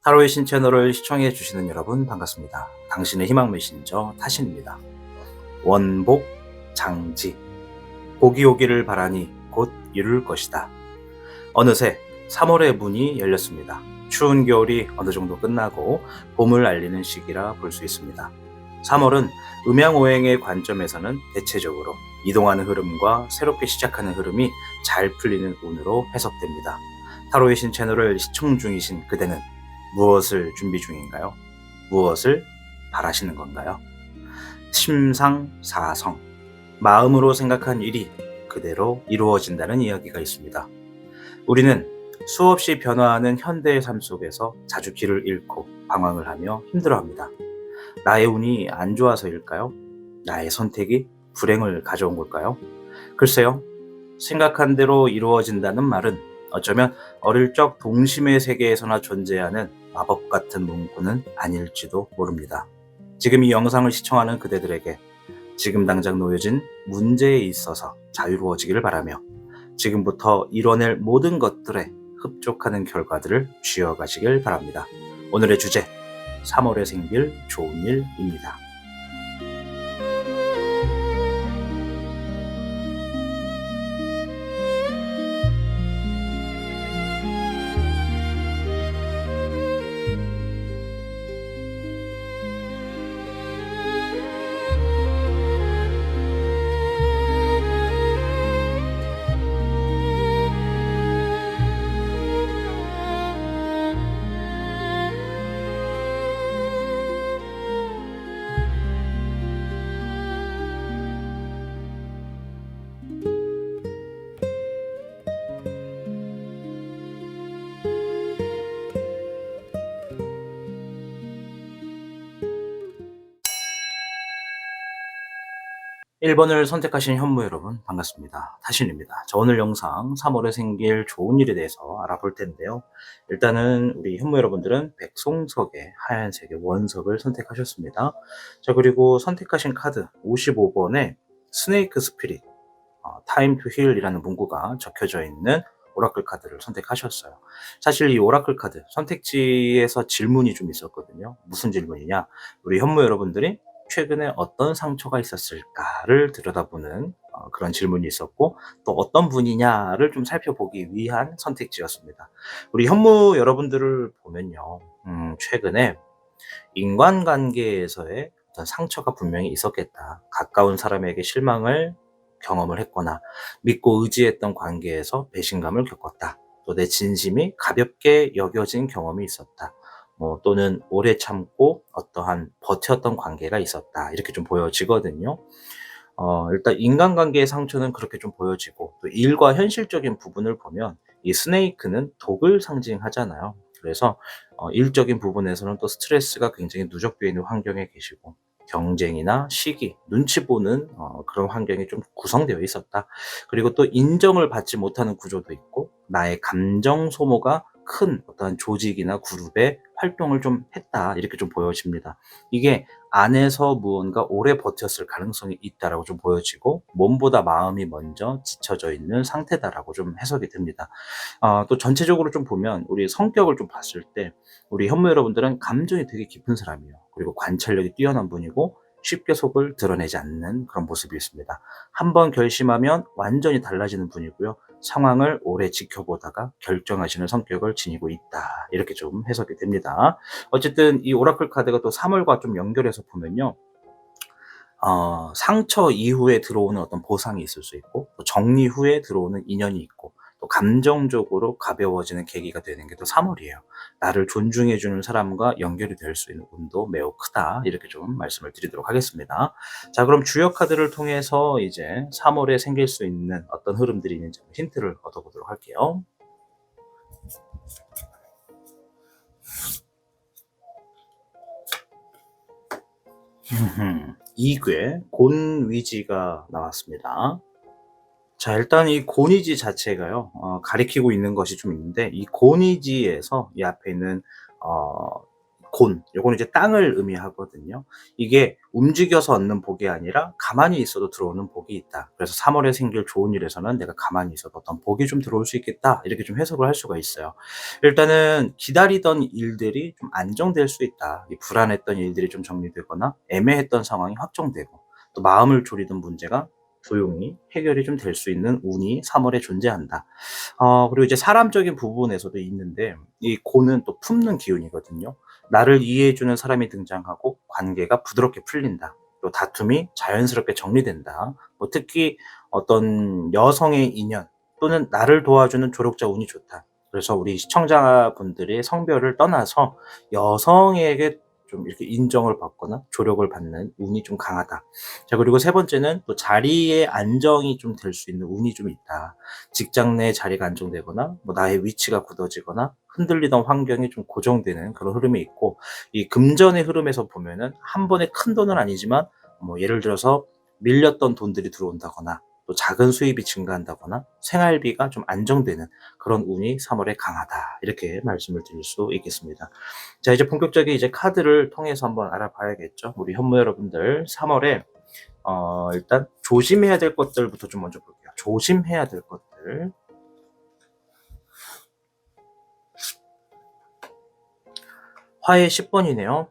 타로의 신 채널을 시청해 주시는 여러분 반갑습니다. 당신의 희망 메신저 타신입니다. 원복, 장지, 복이 오기를 바라니 곧 이룰 것이다. 어느새 3월의 문이 열렸습니다. 추운 겨울이 어느 정도 끝나고 봄을 알리는 시기라 볼 수 있습니다. 3월은 음양오행의 관점에서는 대체적으로 이동하는 흐름과 새롭게 시작하는 흐름이 잘 풀리는 운으로 해석됩니다. 타로의 신 채널을 시청 중이신 그대는 무엇을 준비 중인가요? 무엇을 바라시는 건가요? 심상사성, 마음으로 생각한 일이 그대로 이루어진다는 이야기가 있습니다. 우리는 수없이 변화하는 현대의 삶 속에서 자주 길을 잃고 방황을 하며 힘들어합니다. 나의 운이 안 좋아서일까요? 나의 선택이 불행을 가져온 걸까요? 글쎄요, 생각한 대로 이루어진다는 말은 어쩌면 어릴 적 동심의 세계에서나 존재하는 마법 같은 문구는 아닐지도 모릅니다. 지금 이 영상을 시청하는 그대들에게 지금 당장 놓여진 문제에 있어서 자유로워지기를 바라며 지금부터 이뤄낼 모든 것들에 흡족하는 결과들을 쥐어가시길 바랍니다. 오늘의 주제, 3월에 생길 좋은 일입니다. 일 번을 선택하신 현무 여러분 반갑습니다. 타신입니다. 오늘 영상 3월에 생길 좋은 일에 대해서 알아볼 텐데요. 일단은 우리 현무 여러분들은 백송석의 하얀색의 원석을 선택하셨습니다. 자, 그리고 선택하신 카드 55번에 스네이크 스피릿 타임 투 힐이라는 문구가 적혀져 있는 오라클 카드를 선택하셨어요. 사실 이 오라클 카드 선택지에서 질문이 좀 있었거든요. 무슨 질문이냐? 우리 현무 여러분들이 최근에 어떤 상처가 있었을까를 들여다보는 그런 질문이 있었고, 또 어떤 분이냐를 좀 살펴보기 위한 선택지였습니다. 우리 현무 여러분들을 보면요, 최근에 인간관계에서의 어떤 상처가 분명히 있었겠다. 가까운 사람에게 실망을 경험을 했거나 믿고 의지했던 관계에서 배신감을 겪었다. 또 내 진심이 가볍게 여겨진 경험이 있었다. 또는 오래 참고 어떠한 버텼던 관계가 있었다. 이렇게 좀 보여지거든요. 일단 인간관계의 상처는 그렇게 좀 보여지고, 또 일과 현실적인 부분을 보면 이 스네이크는 독을 상징하잖아요. 그래서 일적인 부분에서는 또 스트레스가 굉장히 누적되어 있는 환경에 계시고, 경쟁이나 시기, 눈치 보는 그런 환경이 좀 구성되어 있었다. 그리고 또 인정을 받지 못하는 구조도 있고, 나의 감정 소모가 큰 어떤 조직이나 그룹의 활동을 좀 했다. 이렇게 좀 보여집니다. 이게 안에서 무언가 오래 버텼을 가능성이 있다라고 좀 보여지고, 몸보다 마음이 먼저 지쳐져 있는 상태다라고 좀 해석이 됩니다. 또 전체적으로 좀 보면 우리 성격을 좀 봤을 때 우리 현무 여러분들은 감정이 되게 깊은 사람이에요. 그리고 관찰력이 뛰어난 분이고 쉽게 속을 드러내지 않는 그런 모습이 있습니다. 한번 결심하면 완전히 달라지는 분이고요. 상황을 오래 지켜보다가 결정하시는 성격을 지니고 있다. 이렇게 좀 해석이 됩니다. 어쨌든 이 오라클 카드가 또 3월과 좀 연결해서 보면요. 상처 이후에 들어오는 어떤 보상이 있을 수 있고, 또 정리 후에 들어오는 인연이 있고, 또 감정적으로 가벼워지는 계기가 되는 게 또 3월이에요. 나를 존중해 주는 사람과 연결이 될 수 있는 운도 매우 크다. 이렇게 좀 말씀을 드리도록 하겠습니다. 자, 그럼 주요 카드를 통해서 이제 3월에 생길 수 있는 어떤 흐름들이 있는지 힌트를 얻어보도록 할게요. 이괴 곤위지가 나왔습니다. 자, 일단 이 곤이지 자체가요, 가리키고 있는 것이 좀 있는데, 이 곤이지에서 이 앞에 있는 곤, 요거는 이제 땅을 의미하거든요. 이게 움직여서 얻는 복이 아니라 가만히 있어도 들어오는 복이 있다. 그래서 3월에 생길 좋은 일에서는 내가 가만히 있어도 어떤 복이 좀 들어올 수 있겠다. 이렇게 좀 해석을 할 수가 있어요. 일단은 기다리던 일들이 좀 안정될 수 있다. 이 불안했던 일들이 좀 정리되거나 애매했던 상황이 확정되고 또 마음을 졸이던 문제가 조용히 해결이 좀 될 수 있는 운이 3월에 존재한다. 그리고 이제 사람적인 부분에서도 있는데 이 고는 또 품는 기운이거든요. 나를 이해해 주는 사람이 등장하고 관계가 부드럽게 풀린다. 또 다툼이 자연스럽게 정리된다. 뭐 특히 어떤 여성의 인연 또는 나를 도와주는 조력자 운이 좋다. 그래서 우리 시청자분들의 성별을 떠나서 여성에게 좀 이렇게 인정을 받거나 조력을 받는 운이 좀 강하다. 자, 그리고 세 번째는 또 자리의 안정이 좀 될 수 있는 운이 좀 있다. 직장 내 자리가 안정되거나 뭐 나의 위치가 굳어지거나 흔들리던 환경이 좀 고정되는 그런 흐름이 있고, 이 금전의 흐름에서 보면은 한 번에 큰 돈은 아니지만 뭐 예를 들어서 밀렸던 돈들이 들어온다거나 또 작은 수입이 증가한다거나 생활비가 좀 안정되는 그런 운이 3월에 강하다. 이렇게 말씀을 드릴 수 있겠습니다. 자, 이제 본격적인 이제 카드를 통해서 한번 알아봐야겠죠. 우리 현무 여러분들 3월에 일단 조심해야 될 것들부터 좀 먼저 볼게요. 조심해야 될 것들. 화해 10번이네요.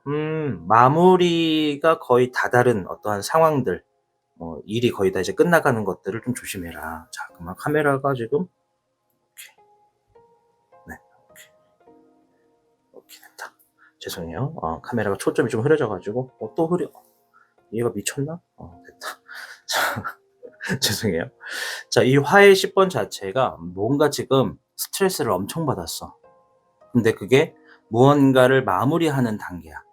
마무리가 거의 다다른 어떠한 상황들, 일이 거의 다 이제 끝나가는 것들을 좀 조심해라. 자, 그러면 카메라가 지금, 네, 오케이, 됐다. 죄송해요. 카메라가 초점이 좀 흐려져가지고, 또 흐려. 얘가 미쳤나? 됐다. 자, 죄송해요. 자, 이 화해 10번 자체가 뭔가 지금 스트레스를 엄청 받았어. 근데 그게 무언가를 마무리하는 단계야.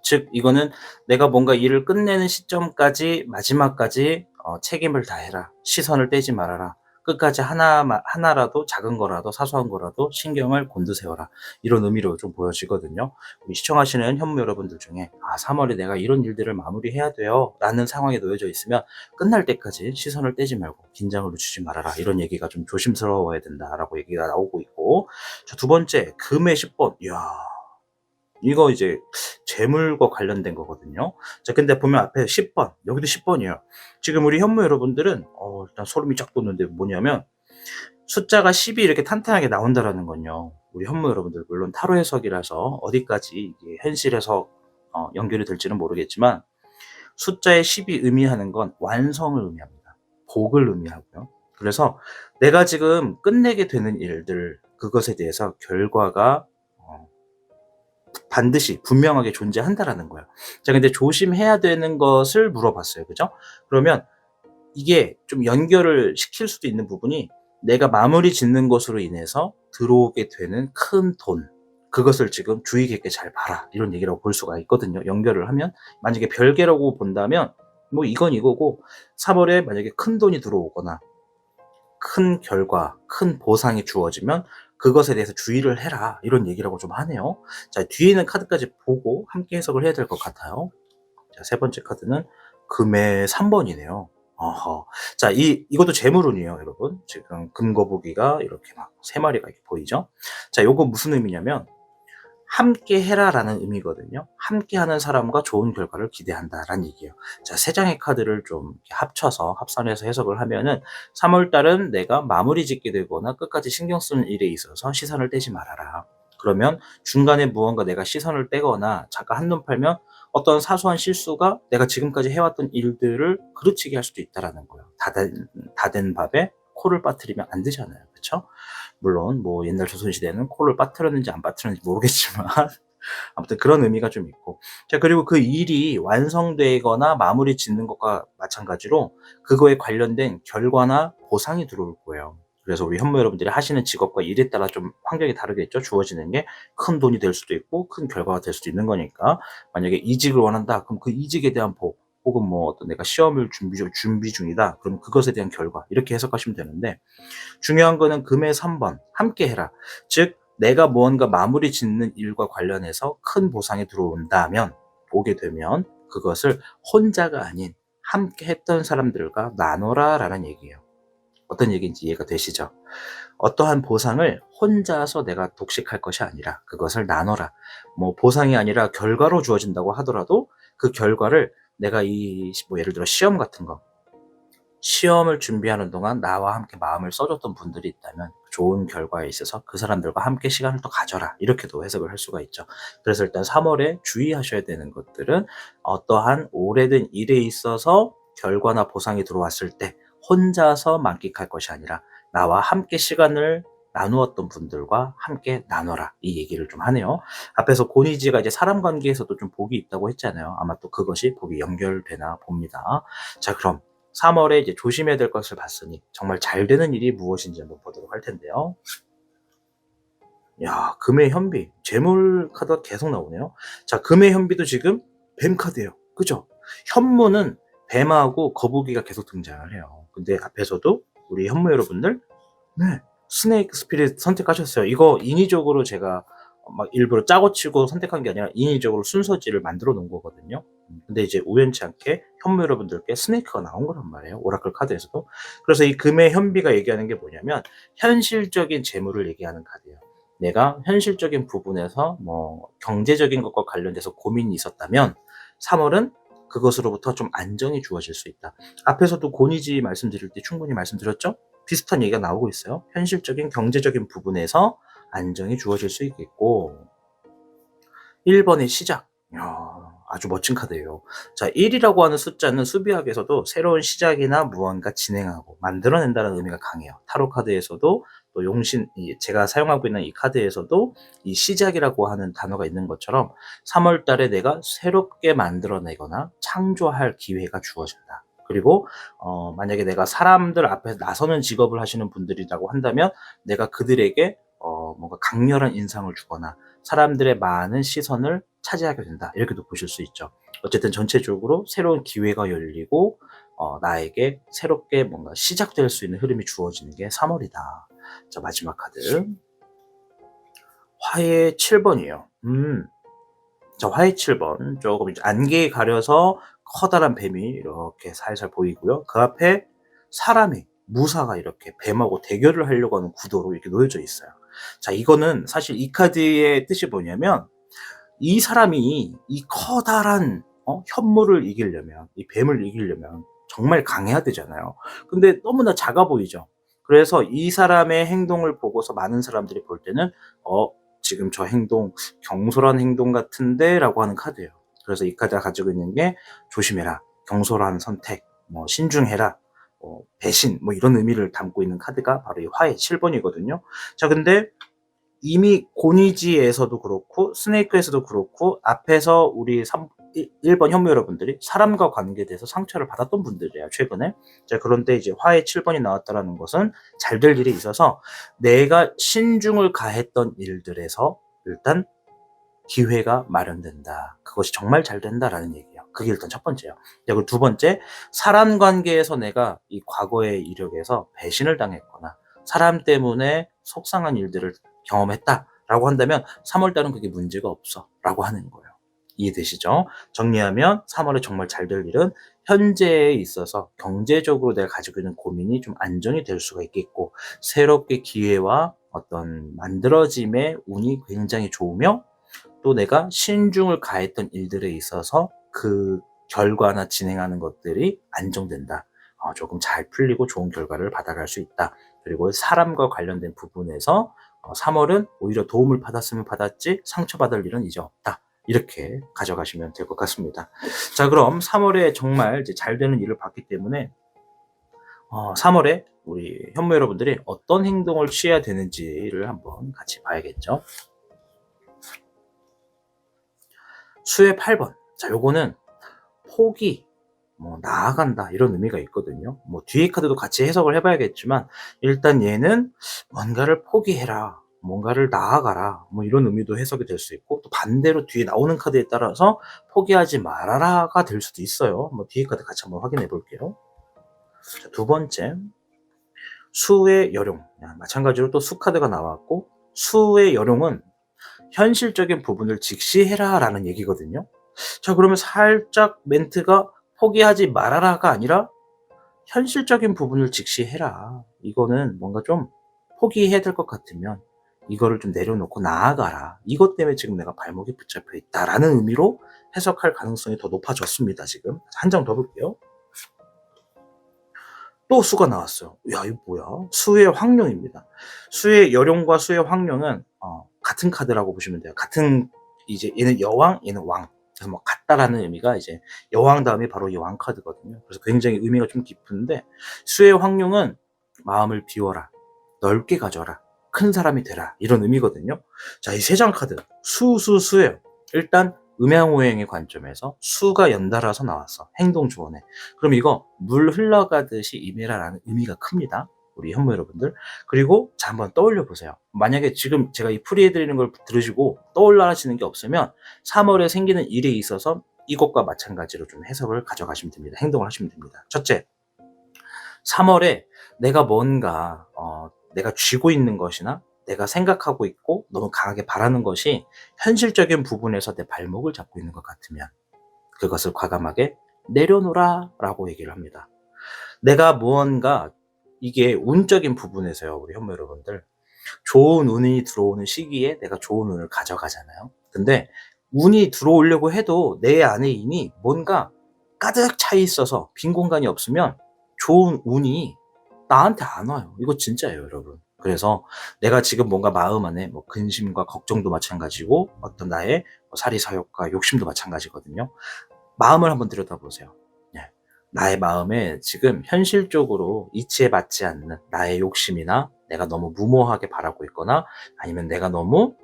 즉 이거는 내가 뭔가 일을 끝내는 시점까지 마지막까지 책임을 다해라. 시선을 떼지 말아라. 끝까지 하나라도 작은 거라도 사소한 거라도 신경을 곤두세워라. 이런 의미로 좀 보여지거든요. 우리 시청하시는 현무 여러분들 중에 3월에 내가 이런 일들을 마무리해야 돼요 라는 상황에 놓여져 있으면 끝날 때까지 시선을 떼지 말고 긴장을 늦추지 말아라. 이런 얘기가 좀 조심스러워야 된다라고 얘기가 나오고 있고, 자, 두 번째 금의 10번. 이야, 이거 이제 재물과 관련된 거거든요. 자, 근데 보면 앞에 10번, 여기도 10번이에요. 지금 우리 현무 여러분들은 일단 소름이 쫙 돋는데 뭐냐면 숫자가 10이 이렇게 탄탄하게 나온다라는 건요. 우리 현무 여러분들 물론 타로 해석이라서 어디까지 이게 현실에서 연결이 될지는 모르겠지만 숫자의 10이 의미하는 건 완성을 의미합니다. 복을 의미하고요. 그래서 내가 지금 끝내게 되는 일들, 그것에 대해서 결과가 반드시 분명하게 존재한다라는 거예요. 자, 근데 조심해야 되는 것을 물어봤어요. 그죠? 그러면 이게 좀 연결을 시킬 수도 있는 부분이 내가 마무리 짓는 것으로 인해서 들어오게 되는 큰 돈, 그것을 지금 주의 깊게 잘 봐라. 이런 얘기라고 볼 수가 있거든요. 연결을 하면. 만약에 별개라고 본다면 뭐 이건 이거고, 3월에 만약에 큰 돈이 들어오거나 큰 결과, 큰 보상이 주어지면 그것에 대해서 주의를 해라. 이런 얘기라고 좀 하네요. 자, 뒤에 있는 카드까지 보고 함께 해석을 해야 될 것 같아요. 자, 세 번째 카드는 금의 3번이네요. 어허. 자, 이것도 재물운이에요, 여러분. 지금 금거북이가 이렇게 막 세 마리가 이렇게 보이죠? 자, 요거 무슨 의미냐면 함께 해라라는 의미거든요. 함께 하는 사람과 좋은 결과를 기대한다라는 얘기예요. 자, 세 장의 카드를 좀 합쳐서 합산해서 해석을 하면은 3월 달은 내가 마무리 짓게 되거나 끝까지 신경 쓰는 일에 있어서 시선을 떼지 말아라. 그러면 중간에 무언가 내가 시선을 떼거나 잠깐 한눈 팔면 어떤 사소한 실수가 내가 지금까지 해왔던 일들을 그르치게 할 수도 있다라는 거예요. 다 된 밥에 코를 빠뜨리면 안 되잖아요. 그렇죠? 물론 뭐 옛날 조선시대는 코를 빠뜨렸는지 안 빠뜨렸는지 모르겠지만 아무튼 그런 의미가 좀 있고, 자, 그리고 그 일이 완성되거나 마무리 짓는 것과 마찬가지로 그거에 관련된 결과나 보상이 들어올 거예요. 그래서 우리 현모 여러분들이 하시는 직업과 일에 따라 좀 환경이 다르겠죠. 주어지는 게 큰 돈이 될 수도 있고 큰 결과가 될 수도 있는 거니까, 만약에 이직을 원한다 그럼 그 이직에 대한 복, 혹은 뭐 어떤 내가 시험을 준비 중이다 그럼 그것에 대한 결과, 이렇게 해석하시면 되는데, 중요한 거는 금의 3번 함께 해라. 즉 내가 무언가 마무리 짓는 일과 관련해서 큰 보상이 들어온다면, 오게 되면 그것을 혼자가 아닌 함께 했던 사람들과 나눠라 라는 얘기예요. 어떤 얘기인지 이해가 되시죠? 어떠한 보상을 혼자서 내가 독식할 것이 아니라 그것을 나눠라. 뭐 보상이 아니라 결과로 주어진다고 하더라도 그 결과를 내가 뭐 예를 들어 시험 같은 거, 시험을 준비하는 동안 나와 함께 마음을 써줬던 분들이 있다면 좋은 결과에 있어서 그 사람들과 함께 시간을 또 가져라. 이렇게도 해석을 할 수가 있죠. 그래서 일단 3월에 주의하셔야 되는 것들은 어떠한 오래된 일에 있어서 결과나 보상이 들어왔을 때 혼자서 만끽할 것이 아니라 나와 함께 시간을 나누었던 분들과 함께 나눠라. 이 얘기를 좀 하네요. 앞에서 고니지가 이제 사람 관계에서도 좀 복이 있다고 했잖아요. 아마 또 그것이 복이 연결되나 봅니다. 자, 그럼 3월에 이제 조심해야 될 것을 봤으니 정말 잘 되는 일이 무엇인지 한번 보도록 할 텐데요. 야, 금의 현비, 재물 카드가 계속 나오네요. 자, 금의 현비도 지금 뱀 카드예요. 그죠? 현무는 뱀하고 거북이가 계속 등장을 해요. 근데 앞에서도 우리 현무 여러분들, 네, 스네이크 스피릿 선택하셨어요. 이거 인위적으로 제가 막 일부러 짜고 치고 선택한 게 아니라 인위적으로 순서지를 만들어 놓은 거거든요. 근데 이제 우연치 않게 현무 여러분들께 스네이크가 나온 거란 말이에요. 오라클 카드에서도. 그래서 이 금의 현비가 얘기하는 게 뭐냐면 현실적인 재물을 얘기하는 카드예요. 내가 현실적인 부분에서 뭐 경제적인 것과 관련돼서 고민이 있었다면 3월은 그것으로부터 좀 안정이 주어질 수 있다. 앞에서도 고니지 말씀드릴 때 충분히 말씀드렸죠? 비슷한 얘기가 나오고 있어요. 현실적인 경제적인 부분에서 안정이 주어질 수 있겠고 1번의 시작. 아주 멋진 카드예요. 자, 1이라고 하는 숫자는 수비학에서도 새로운 시작이나 무언가 진행하고 만들어낸다는 의미가 강해요. 타로 카드에서도 또 용신, 제가 사용하고 있는 이 카드에서도 이 시작이라고 하는 단어가 있는 것처럼 3월 달에 내가 새롭게 만들어내거나 창조할 기회가 주어진다. 그리고 만약에 내가 사람들 앞에서 나서는 직업을 하시는 분들이라고 한다면 내가 그들에게 뭔가 강렬한 인상을 주거나 사람들의 많은 시선을 차지하게 된다. 이렇게도 보실 수 있죠. 어쨌든 전체적으로 새로운 기회가 열리고 나에게 새롭게 뭔가 시작될 수 있는 흐름이 주어지는 게 3월이다. 자, 마지막 카드. 화의 7번이에요. 자, 화의 7번. 조금 이제 안개에 가려서 커다란 뱀이 이렇게 살살 보이고요. 그 앞에 사람이, 무사가 이렇게 뱀하고 대결을 하려고 하는 구도로 이렇게 놓여져 있어요. 자, 이거는 사실 이 카드의 뜻이 뭐냐면 이 사람이 이 커다란 현무를 이기려면, 이 뱀을 이기려면 정말 강해야 되잖아요. 근데 너무나 작아 보이죠. 그래서 이 사람의 행동을 보고서 많은 사람들이 볼 때는 지금 저 행동 경솔한 행동 같은데 라고 하는 카드예요. 그래서 이 카드가 가지고 있는 게 조심해라, 경솔한 선택, 뭐 신중해라, 배신, 뭐 이런 의미를 담고 있는 카드가 바로 이 화의 7번이거든요. 자, 근데 이미 고니지에서도 그렇고 스네이크에서도 그렇고 앞에서 우리 1번 현무 여러분들이 사람과 관계돼서 상처를 받았던 분들이에요, 최근에. 자, 그런데 이제 화의 7번이 나왔다라는 것은 잘 될 일이 있어서 내가 신중을 가했던 일들에서 일단 기회가 마련된다. 그것이 정말 잘 된다라는 얘기예요. 그게 일단 첫 번째예요. 그리고 두 번째, 사람 관계에서 내가 이 과거의 이력에서 배신을 당했거나 사람 때문에 속상한 일들을 경험했다라고 한다면 3월달은 그게 문제가 없어라고 하는 거예요. 이해되시죠? 정리하면 3월에 정말 잘 될 일은 현재에 있어서 경제적으로 내가 가지고 있는 고민이 좀 안정이 될 수가 있겠고 새롭게 기회와 어떤 만들어짐의 운이 굉장히 좋으며 또 내가 신중을 가했던 일들에 있어서 그 결과나 진행하는 것들이 안정된다. 조금 잘 풀리고 좋은 결과를 받아갈 수 있다. 그리고 사람과 관련된 부분에서 3월은 오히려 도움을 받았으면 받았지 상처받을 일은 이제 없다. 이렇게 가져가시면 될 것 같습니다. 자, 그럼 3월에 정말 이제 잘 되는 일을 봤기 때문에 3월에 우리 현무 여러분들이 어떤 행동을 취해야 되는지를 한번 같이 봐야겠죠. 수의 8번. 자, 요거는 포기, 뭐 나아간다 이런 의미가 있거든요. 뭐 뒤에 카드도 같이 해석을 해봐야겠지만 일단 얘는 뭔가를 포기해라, 뭔가를 나아가라, 뭐 이런 의미도 해석이 될 수 있고 또 반대로 뒤에 나오는 카드에 따라서 포기하지 말아라가 될 수도 있어요. 뭐 뒤에 카드 같이 한번 확인해 볼게요. 자, 두 번째, 수의 여룡. 마찬가지로 또 수 카드가 나왔고 수의 여룡은 현실적인 부분을 직시해라 라는 얘기거든요. 자, 그러면 살짝 멘트가 포기하지 말아라가 아니라 현실적인 부분을 직시해라. 이거는 뭔가 좀 포기해야 될 것 같으면 이거를 좀 내려놓고 나아가라. 이것 때문에 지금 내가 발목이 붙잡혀 있다라는 의미로 해석할 가능성이 더 높아졌습니다. 지금 한 장 더 볼게요. 또 수가 나왔어요. 야, 이거 뭐야? 수의 황룡입니다. 수의 여룡과 수의 황룡은 같은 카드라고 보시면 돼요. 같은, 이제 얘는 여왕, 얘는 왕. 그래서 뭐 같다라는 의미가 이제 여왕 다음에 바로 이 왕 카드거든요. 그래서 굉장히 의미가 좀 깊은데, 수의 황룡은 마음을 비워라, 넓게 가져라, 큰 사람이 되라, 이런 의미거든요. 자, 이 세 장 카드 수예요. 일단 음양오행의 관점에서 수가 연달아서 나왔어. 행동 조언에. 그럼 이거 물 흘러가듯이 임해라라는 의미가 큽니다. 우리 현모 여러분들. 그리고 자, 한번 떠올려 보세요. 만약에 지금 제가 이 풀이해드리는 걸 들으시고 떠올라지는 게 없으면 3월에 생기는 일에 있어서 이것과 마찬가지로 좀 해석을 가져가시면 됩니다. 행동을 하시면 됩니다. 첫째, 3월에 내가 뭔가 내가 쥐고 있는 것이나 내가 생각하고 있고 너무 강하게 바라는 것이 현실적인 부분에서 내 발목을 잡고 있는 것 같으면 그것을 과감하게 내려놓으라 라고 얘기를 합니다. 내가 무언가, 이게 운적인 부분에서요, 우리 현모 여러분들, 좋은 운이 들어오는 시기에 내가 좋은 운을 가져가잖아요. 근데 운이 들어오려고 해도 내 안에 이미 뭔가 가득 차 있어서 빈 공간이 없으면 좋은 운이 나한테 안 와요. 이거 진짜예요, 여러분. 그래서 내가 지금 뭔가 마음 안에 뭐 근심과 걱정도 마찬가지고 어떤 나의 사리사욕과 욕심도 마찬가지거든요. 마음을 한번 들여다보세요. 네. 나의 마음에 지금 현실적으로 이치에 맞지 않는 나의 욕심이나 내가 너무 무모하게 바라고 있거나 아니면 내가 너무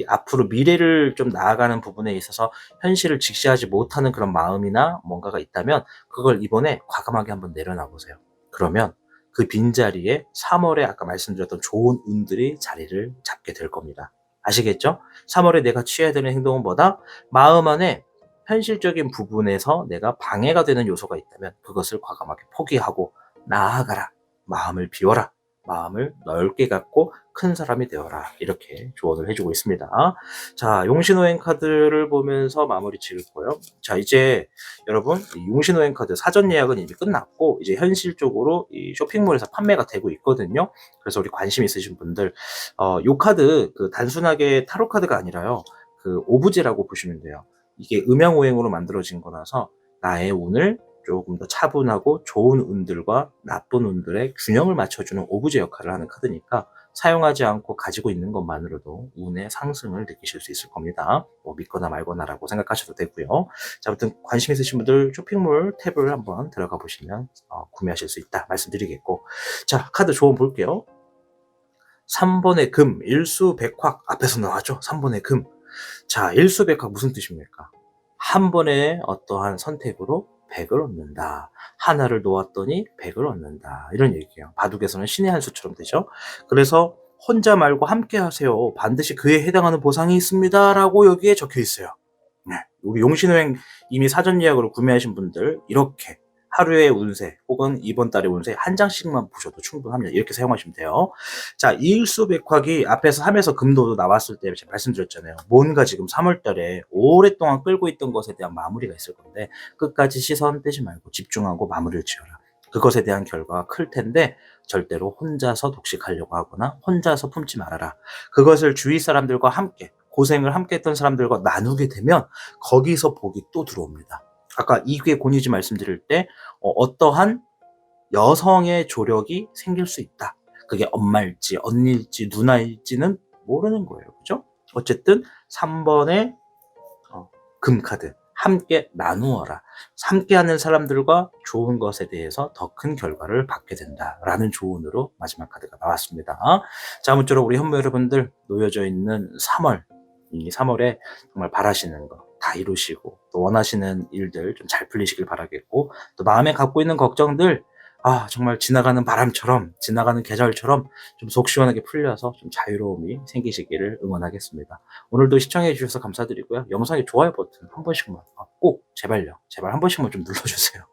앞으로 미래를 좀 나아가는 부분에 있어서 현실을 직시하지 못하는 그런 마음이나 뭔가가 있다면 그걸 이번에 과감하게 한번 내려놔 보세요. 그러면 그 빈자리에 3월에 아까 말씀드렸던 좋은 운들이 자리를 잡게 될 겁니다. 아시겠죠? 3월에 내가 취해야 되는 행동은 뭐다? 마음 안에 현실적인 부분에서 내가 방해가 되는 요소가 있다면 그것을 과감하게 포기하고 나아가라. 마음을 비워라. 마음을 넓게 갖고 큰 사람이 되어라. 이렇게 조언을 해주고 있습니다. 자, 용신호행 카드를 보면서 마무리 지을 거예요. 자, 이제 여러분, 이 용신호행 카드 사전 예약은 이미 끝났고 이제 현실적으로 이 쇼핑몰에서 판매가 되고 있거든요. 그래서 우리 관심 있으신 분들, 요 카드 그 단순하게 타로 카드가 아니라요, 그 오브제라고 보시면 돼요. 이게 음양오행으로 만들어진 거라서 나의 운을 조금 더 차분하고 좋은 운들과 나쁜 운들의 균형을 맞춰주는 오브제 역할을 하는 카드니까 사용하지 않고 가지고 있는 것만으로도 운의 상승을 느끼실 수 있을 겁니다. 뭐 믿거나 말거나라고 생각하셔도 되고요. 자, 아무튼 관심 있으신 분들 쇼핑몰 탭을 한번 들어가 보시면 구매하실 수 있다 말씀드리겠고, 자, 카드 조언 볼게요. 3번의 금, 일수백확 앞에서 나왔죠. 3번의 금. 자, 일수백확 무슨 뜻입니까? 한 번의 어떠한 선택으로 100을 얻는다. 하나를 놓았더니 100을 얻는다. 이런 얘기예요. 바둑에서는 신의 한 수처럼 되죠. 그래서 혼자 말고 함께 하세요. 반드시 그에 해당하는 보상이 있습니다. 라고 여기에 적혀 있어요. 네. 우리 용신호행 이미 사전 예약으로 구매하신 분들 이렇게 하루의 운세 혹은 이번 달의 운세 한 장씩만 보셔도 충분합니다. 이렇게 사용하시면 돼요. 자, 이일수백확이 앞에서 3에서 금도 나왔을 때 제가 말씀드렸잖아요. 뭔가 지금 3월 달에 오랫동안 끌고 있던 것에 대한 마무리가 있을 건데 끝까지 시선 떼지 말고 집중하고 마무리를 지어라. 그것에 대한 결과가 클 텐데 절대로 혼자서 독식하려고 하거나 혼자서 품지 말아라. 그것을 주위 사람들과 함께 고생을 함께 했던 사람들과 나누게 되면 거기서 복이 또 들어옵니다. 아까 이괴 곤유지 말씀드릴 때 어떠한 여성의 조력이 생길 수 있다. 그게 엄마일지 언니일지 누나일지는 모르는 거예요. 그죠? 어쨌든 3번의 금카드 함께 나누어라. 함께하는 사람들과 좋은 것에 대해서 더 큰 결과를 받게 된다라는 조언으로 마지막 카드가 나왔습니다. 자, 아무쪼록 우리 현모 여러분들 놓여져 있는 3월, 이 3월에 정말 바라시는 거 다 이루시고 또 원하시는 일들 좀 잘 풀리시길 바라겠고 또 마음에 갖고 있는 걱정들 정말 지나가는 바람처럼 지나가는 계절처럼 좀 속 시원하게 풀려서 좀 자유로움이 생기시기를 응원하겠습니다. 오늘도 시청해 주셔서 감사드리고요. 영상에 좋아요 버튼 한 번씩만 꼭 제발요. 제발 한 번씩만 좀 눌러주세요.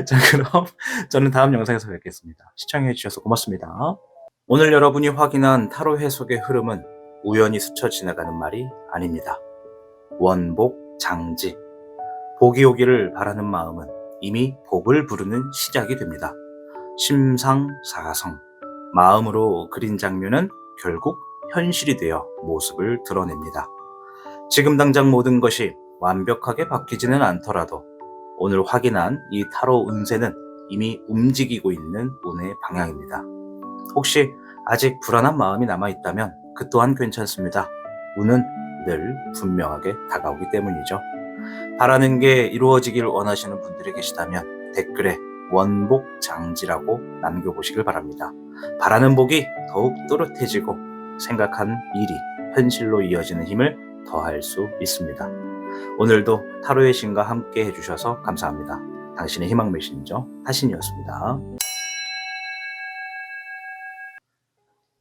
자, 그럼 저는 다음 영상에서 뵙겠습니다. 시청해 주셔서 고맙습니다. 오늘 여러분이 확인한 타로 해석의 흐름은 우연히 스쳐 지나가는 말이 아닙니다. 원복, 장지, 복이 오기를 바라는 마음은 이미 복을 부르는 시작이 됩니다. 심상사성, 마음으로 그린 장면은 결국 현실이 되어 모습을 드러냅니다. 지금 당장 모든 것이 완벽하게 바뀌지는 않더라도 오늘 확인한 이 타로 운세는 이미 움직이고 있는 운의 방향입니다. 혹시 아직 불안한 마음이 남아있다면 그 또한 괜찮습니다. 운은 늘 분명하게 다가오기 때문이죠. 바라는 게 이루어지길 원하시는 분들이 계시다면 댓글에 원복장지라고 남겨보시길 바랍니다. 바라는 복이 더욱 또렷해지고 생각한 일이 현실로 이어지는 힘을 더할 수 있습니다. 오늘도 타로의 신과 함께 해주셔서 감사합니다. 당신의 희망 메신저 타신이었습니다.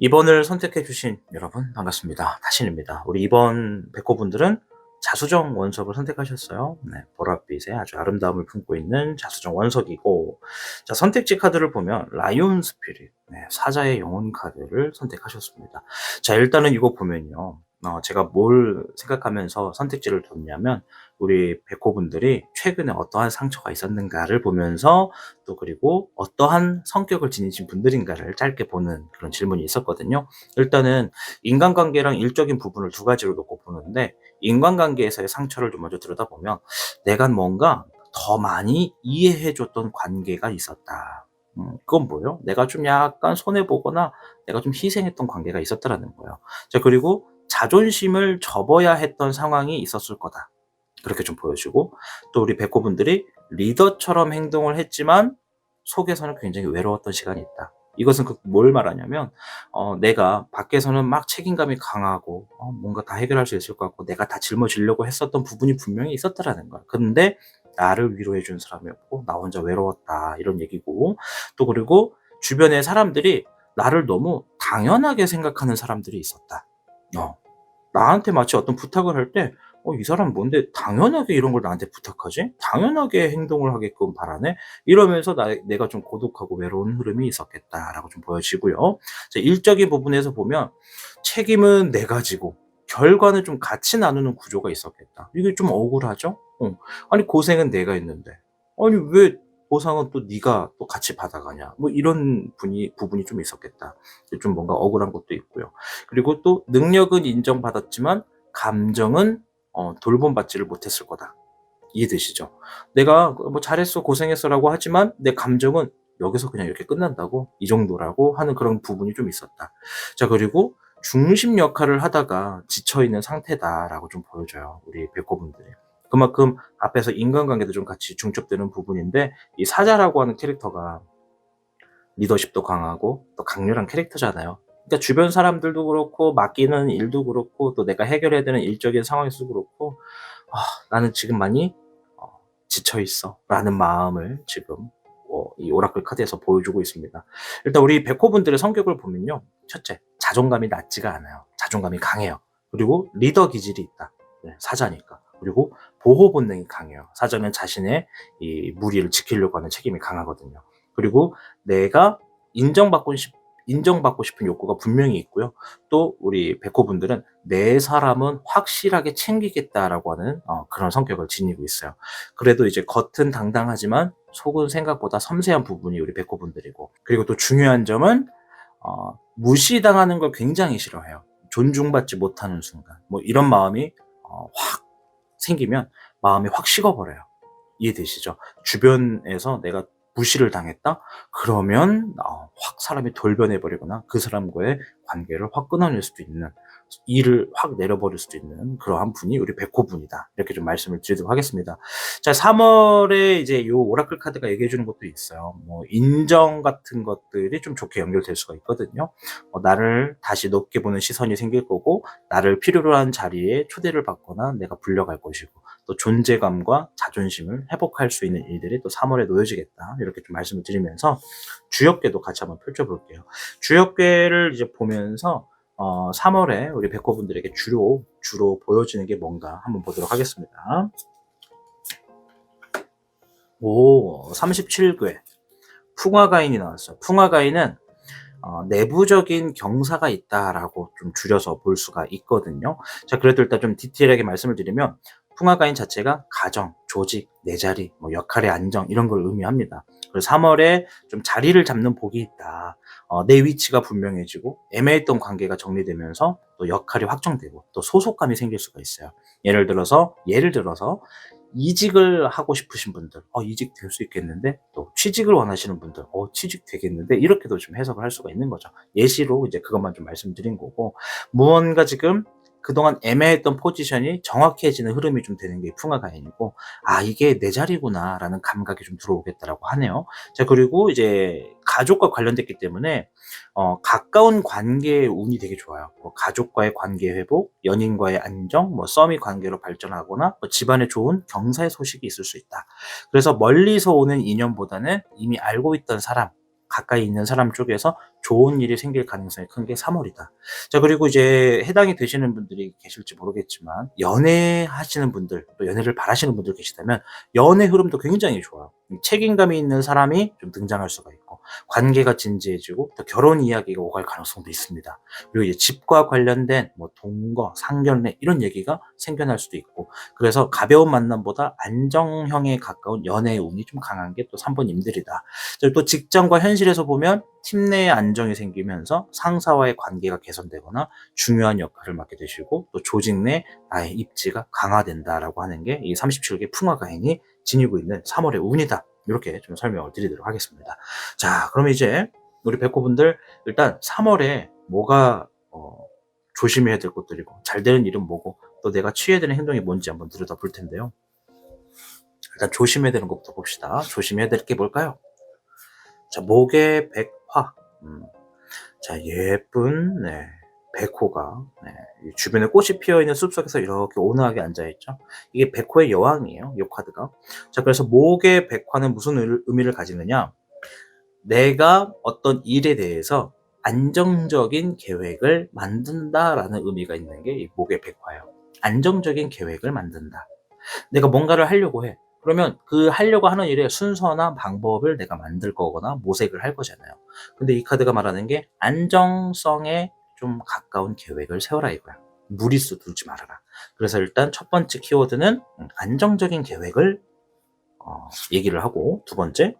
2번을 선택해주신 여러분 반갑습니다. 타신입니다. 우리 2번 백호분들은 자수정 원석을 선택하셨어요. 네, 보랏빛의 아주 아름다움을 품고 있는 자수정 원석이고, 자, 선택지 카드를 보면 라이온 스피릿, 네, 사자의 영혼 카드를 선택하셨습니다. 자, 일단은 이거 보면요. 제가 뭘 생각하면서 선택지를 뒀냐면 우리 백호분들이 최근에 어떠한 상처가 있었는가를 보면서 또 그리고 어떠한 성격을 지니신 분들인가를 짧게 보는 그런 질문이 있었거든요. 일단은 인간관계랑 일적인 부분을 두 가지로 놓고 보는데 인간관계에서의 상처를 좀 먼저 들여다보면 내가 뭔가 더 많이 이해해줬던 관계가 있었다. 그건 뭐예요? 내가 좀 약간 손해보거나 내가 좀 희생했던 관계가 있었다라는 거예요. 자, 그리고 자존심을 접어야 했던 상황이 있었을 거다. 그렇게 좀 보여주고, 또 우리 백호분들이 리더처럼 행동을 했지만 속에서는 굉장히 외로웠던 시간이 있다. 이것은 뭘 말하냐면 내가 밖에서는 막 책임감이 강하고 뭔가 다 해결할 수 있을 것 같고 내가 다 짊어지려고 했었던 부분이 분명히 있었다라는 거야. 근데 나를 위로해 준 사람이 없고 나 혼자 외로웠다, 이런 얘기고, 또 그리고 주변의 사람들이 나를 너무 당연하게 생각하는 사람들이 있었다. 나한테 마치 어떤 부탁을 할 때 이 사람 뭔데 당연하게 이런 걸 나한테 부탁하지? 당연하게 행동을 하게끔 바라네? 이러면서 내가 좀 고독하고 외로운 흐름이 있었겠다라고 좀 보여지고요. 자, 일적인 부분에서 보면 책임은 내가 지고 결과는 좀 같이 나누는 구조가 있었겠다. 이게 좀 억울하죠? 아니 고생은 내가 했는데 아니 왜 보상은 또 네가 또 같이 받아가냐? 뭐 이런 부분이 좀 있었겠다. 좀 뭔가 억울한 것도 있고요. 그리고 또 능력은 인정받았지만 감정은 돌봄받지를 못했을 거다. 이해되시죠? 내가 뭐 잘했어, 고생했어라고 하지만 내 감정은 여기서 그냥 이렇게 끝난다고, 이 정도라고 하는 그런 부분이 좀 있었다. 자, 그리고 중심 역할을 하다가 지쳐있는 상태다라고 좀 보여줘요. 우리 백호분들이. 그만큼 앞에서 인간관계도 좀 같이 중첩되는 부분인데 이 사자라고 하는 캐릭터가 리더십도 강하고 또 강렬한 캐릭터잖아요. 그러니까 주변 사람들도 그렇고 맡기는 일도 그렇고 또 내가 해결해야 되는 일적인 상황에서도 그렇고 나는 지금 많이 지쳐 있어 라는 마음을 지금 이 오라클 카드에서 보여주고 있습니다. 일단 우리 백호분들의 성격을 보면요. 첫째, 자존감이 낮지가 않아요. 자존감이 강해요. 그리고 리더 기질이 있다. 네, 사자니까. 그리고 보호 본능이 강해요. 사자는 자신의 이 무리를 지키려고 하는 책임이 강하거든요. 그리고 내가 인정받고 싶은 욕구가 분명히 있고요. 또 우리 백호분들은 내 사람은 확실하게 챙기겠다라고 하는 그런 성격을 지니고 있어요. 그래도 이제 겉은 당당하지만 속은 생각보다 섬세한 부분이 우리 백호분들이고, 그리고 또 중요한 점은 무시당하는 걸 굉장히 싫어해요. 존중받지 못하는 순간 뭐 이런 마음이 확 생기면 마음이 확 식어버려요. 이해되시죠? 주변에서 내가 무시를 당했다? 그러면 확 사람이 돌변해버리거나 그 사람과의 관계를 확 끊어낼 수도 있는, 일을 확 내려버릴 수도 있는 그러한 분이 우리 백호분이다. 이렇게 좀 말씀을 드리도록 하겠습니다. 자, 3월에 이제 요 오라클 카드가 얘기해 주는 것도 있어요. 뭐 인정 같은 것들이 좀 좋게 연결될 수가 있거든요. 나를 다시 높게 보는 시선이 생길 거고, 나를 필요로 한 자리에 초대를 받거나 내가 불려갈 것이고, 또 존재감과 자존심을 회복할 수 있는 일들이 또 3월에 놓여지겠다. 이렇게 좀 말씀을 드리면서 주역궤도 같이 한번 펼쳐볼게요. 주역궤를 이제 보면서 3월에 우리 백호분들에게 주로 보여지는 게 뭔가 한번 보도록 하겠습니다. 37궤 풍화가인이 나왔어요. 풍화가인은 내부적인 경사가 있다라고 좀 줄여서 볼 수가 있거든요. 자, 그래도 일단 좀 디테일하게 말씀을 드리면 풍화가인 자체가 가정, 조직, 내 자리, 뭐 역할의 안정 이런 걸 의미합니다. 그래서 3월에 좀 자리를 잡는 복이 있다. 내 위치가 분명해지고 애매했던 관계가 정리되면서 또 역할이 확정되고 또 소속감이 생길 수가 있어요. 예를 들어서 이직을 하고 싶으신 분들, 이직 될 수 있겠는데, 또 취직을 원하시는 분들, 취직 되겠는데, 이렇게도 좀 해석을 할 수가 있는 거죠. 예시로 이제 그것만 좀 말씀드린 거고, 무언가 지금 그동안 애매했던 포지션이 정확해지는 흐름이 좀 되는 게 풍화가인이고, 이게 내 자리구나라는 감각이 좀 들어오겠다라고 하네요. 자, 그리고 이제 가족과 관련됐기 때문에, 가까운 관계의 운이 되게 좋아요. 뭐 가족과의 관계 회복, 연인과의 안정, 뭐 썸이 관계로 발전하거나 뭐 집안에 좋은 경사의 소식이 있을 수 있다. 그래서 멀리서 오는 인연보다는 이미 알고 있던 사람, 가까이 있는 사람 쪽에서 좋은 일이 생길 가능성이 큰 게 3월이다. 자, 그리고 이제 해당이 되시는 분들이 계실지 모르겠지만 연애하시는 분들, 또 연애를 바라시는 분들 계시다면 연애 흐름도 굉장히 좋아요. 책임감이 있는 사람이 좀 등장할 수가 있고 관계가 진지해지고 또 결혼 이야기가 오갈 가능성도 있습니다. 그리고 이제 집과 관련된 뭐 동거, 상견례 이런 얘기가 생겨날 수도 있고 그래서 가벼운 만남보다 안정형에 가까운 연애의 운이 좀 강한 게 또 3번님들이다. 또 직장과 현실에서 보면 팀 내의 안정이 생기면서 상사와의 관계가 개선되거나 중요한 역할을 맡게 되시고 또 조직 내 나의 입지가 강화된다라고 하는 게 이 37개 풍화가인이 지니고 있는 3월의 운이다. 이렇게 좀 설명을 드리도록 하겠습니다. 자, 그럼 이제 우리 백호분들 일단 3월에 뭐가 조심해야 될 것들이고 잘 되는 일은 뭐고 또 내가 취해야 되는 행동이 뭔지 한번 들여다볼 텐데요. 일단 조심해야 되는 것부터 봅시다. 조심해야 될 게 뭘까요? 자, 목의 백화. 자, 예쁜 백호가 주변에 꽃이 피어있는 숲속에서 이렇게 온화하게 앉아있죠. 이게 백호의 여왕이에요, 이 카드가. 자, 그래서 목의 백화는 무슨 의미를 가지느냐, 내가 어떤 일에 대해서 안정적인 계획을 만든다라는 의미가 있는 게 이 목의 백화예요. 안정적인 계획을 만든다. 내가 뭔가를 하려고 해. 그러면 그 하려고 하는 일의 순서나 방법을 내가 만들 거거나 모색을 할 거잖아요. 근데 이 카드가 말하는 게 안정성에 좀 가까운 계획을 세워라 이거야. 무리수 두지 말아라. 그래서 일단 첫 번째 키워드는 안정적인 계획을 얘기를 하고, 두 번째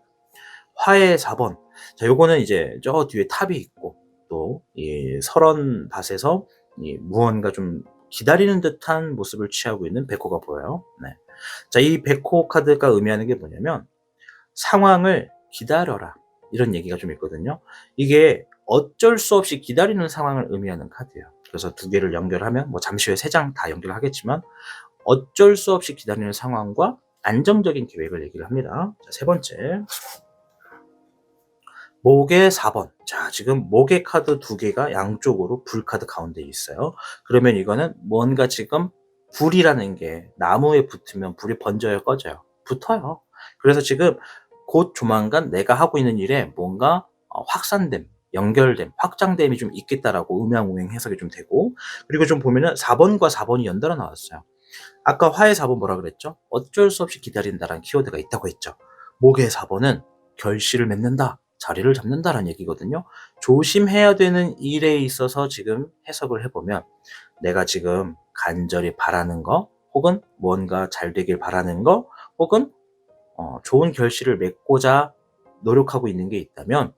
화의 4번. 자, 요거는 이제 저 뒤에 탑이 있고 또 이 설원밭에서 이 무언가 좀 기다리는 듯한 모습을 취하고 있는 백호가 보여요. 네. 자, 이 백호 카드가 의미하는 게 뭐냐면 상황을 기다려라 이런 얘기가 좀 있거든요. 이게 어쩔 수 없이 기다리는 상황을 의미하는 카드예요. 그래서 두 개를 연결하면 뭐 잠시 후에 세 장 다 연결하겠지만 어쩔 수 없이 기다리는 상황과 안정적인 계획을 얘기를 합니다. 자, 세 번째 목의 4번. 자, 지금 목의 카드 두 개가 양쪽으로 불 카드 가운데 있어요. 그러면 이거는 뭔가 지금 불이라는 게 나무에 붙으면 불이 번져요, 꺼져요? 붙어요. 그래서 지금 곧 조만간 내가 하고 있는 일에 뭔가 확산됨, 연결됨, 확장됨이 좀 있겠다라고 음양오행 해석이 좀 되고, 그리고 좀 보면은 4번과 4번이 연달아 나왔어요. 아까 화의 4번 뭐라 그랬죠? 어쩔 수 없이 기다린다라는 키워드가 있다고 했죠. 목의 4번은 결실을 맺는다, 자리를 잡는다라는 얘기거든요. 조심해야 되는 일에 있어서 지금 해석을 해보면 내가 지금 간절히 바라는 거, 혹은 뭔가 잘 되길 바라는 거, 혹은 좋은 결실을 맺고자 노력하고 있는 게 있다면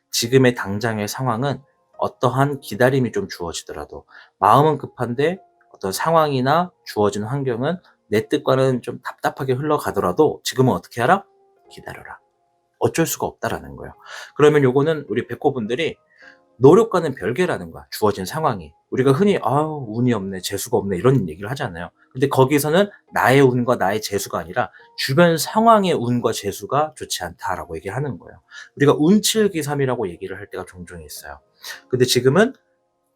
지금의 당장의 상황은 어떠한 기다림이 좀 주어지더라도 마음은 급한데 어떤 상황이나 주어진 환경은 내 뜻과는 좀 답답하게 흘러가더라도 지금은 어떻게 하라? 기다려라. 어쩔 수가 없다라는 거예요. 그러면 요거는 우리 백호분들이 노력과는 별개라는 거야. 주어진 상황이. 우리가 흔히 운이 없네, 재수가 없네 이런 얘기를 하잖아요. 근데 거기서는 나의 운과 나의 재수가 아니라 주변 상황의 운과 재수가 좋지 않다라고 얘기를 하는 거예요. 우리가 운칠기삼이라고 얘기를 할 때가 종종 있어요. 근데 지금은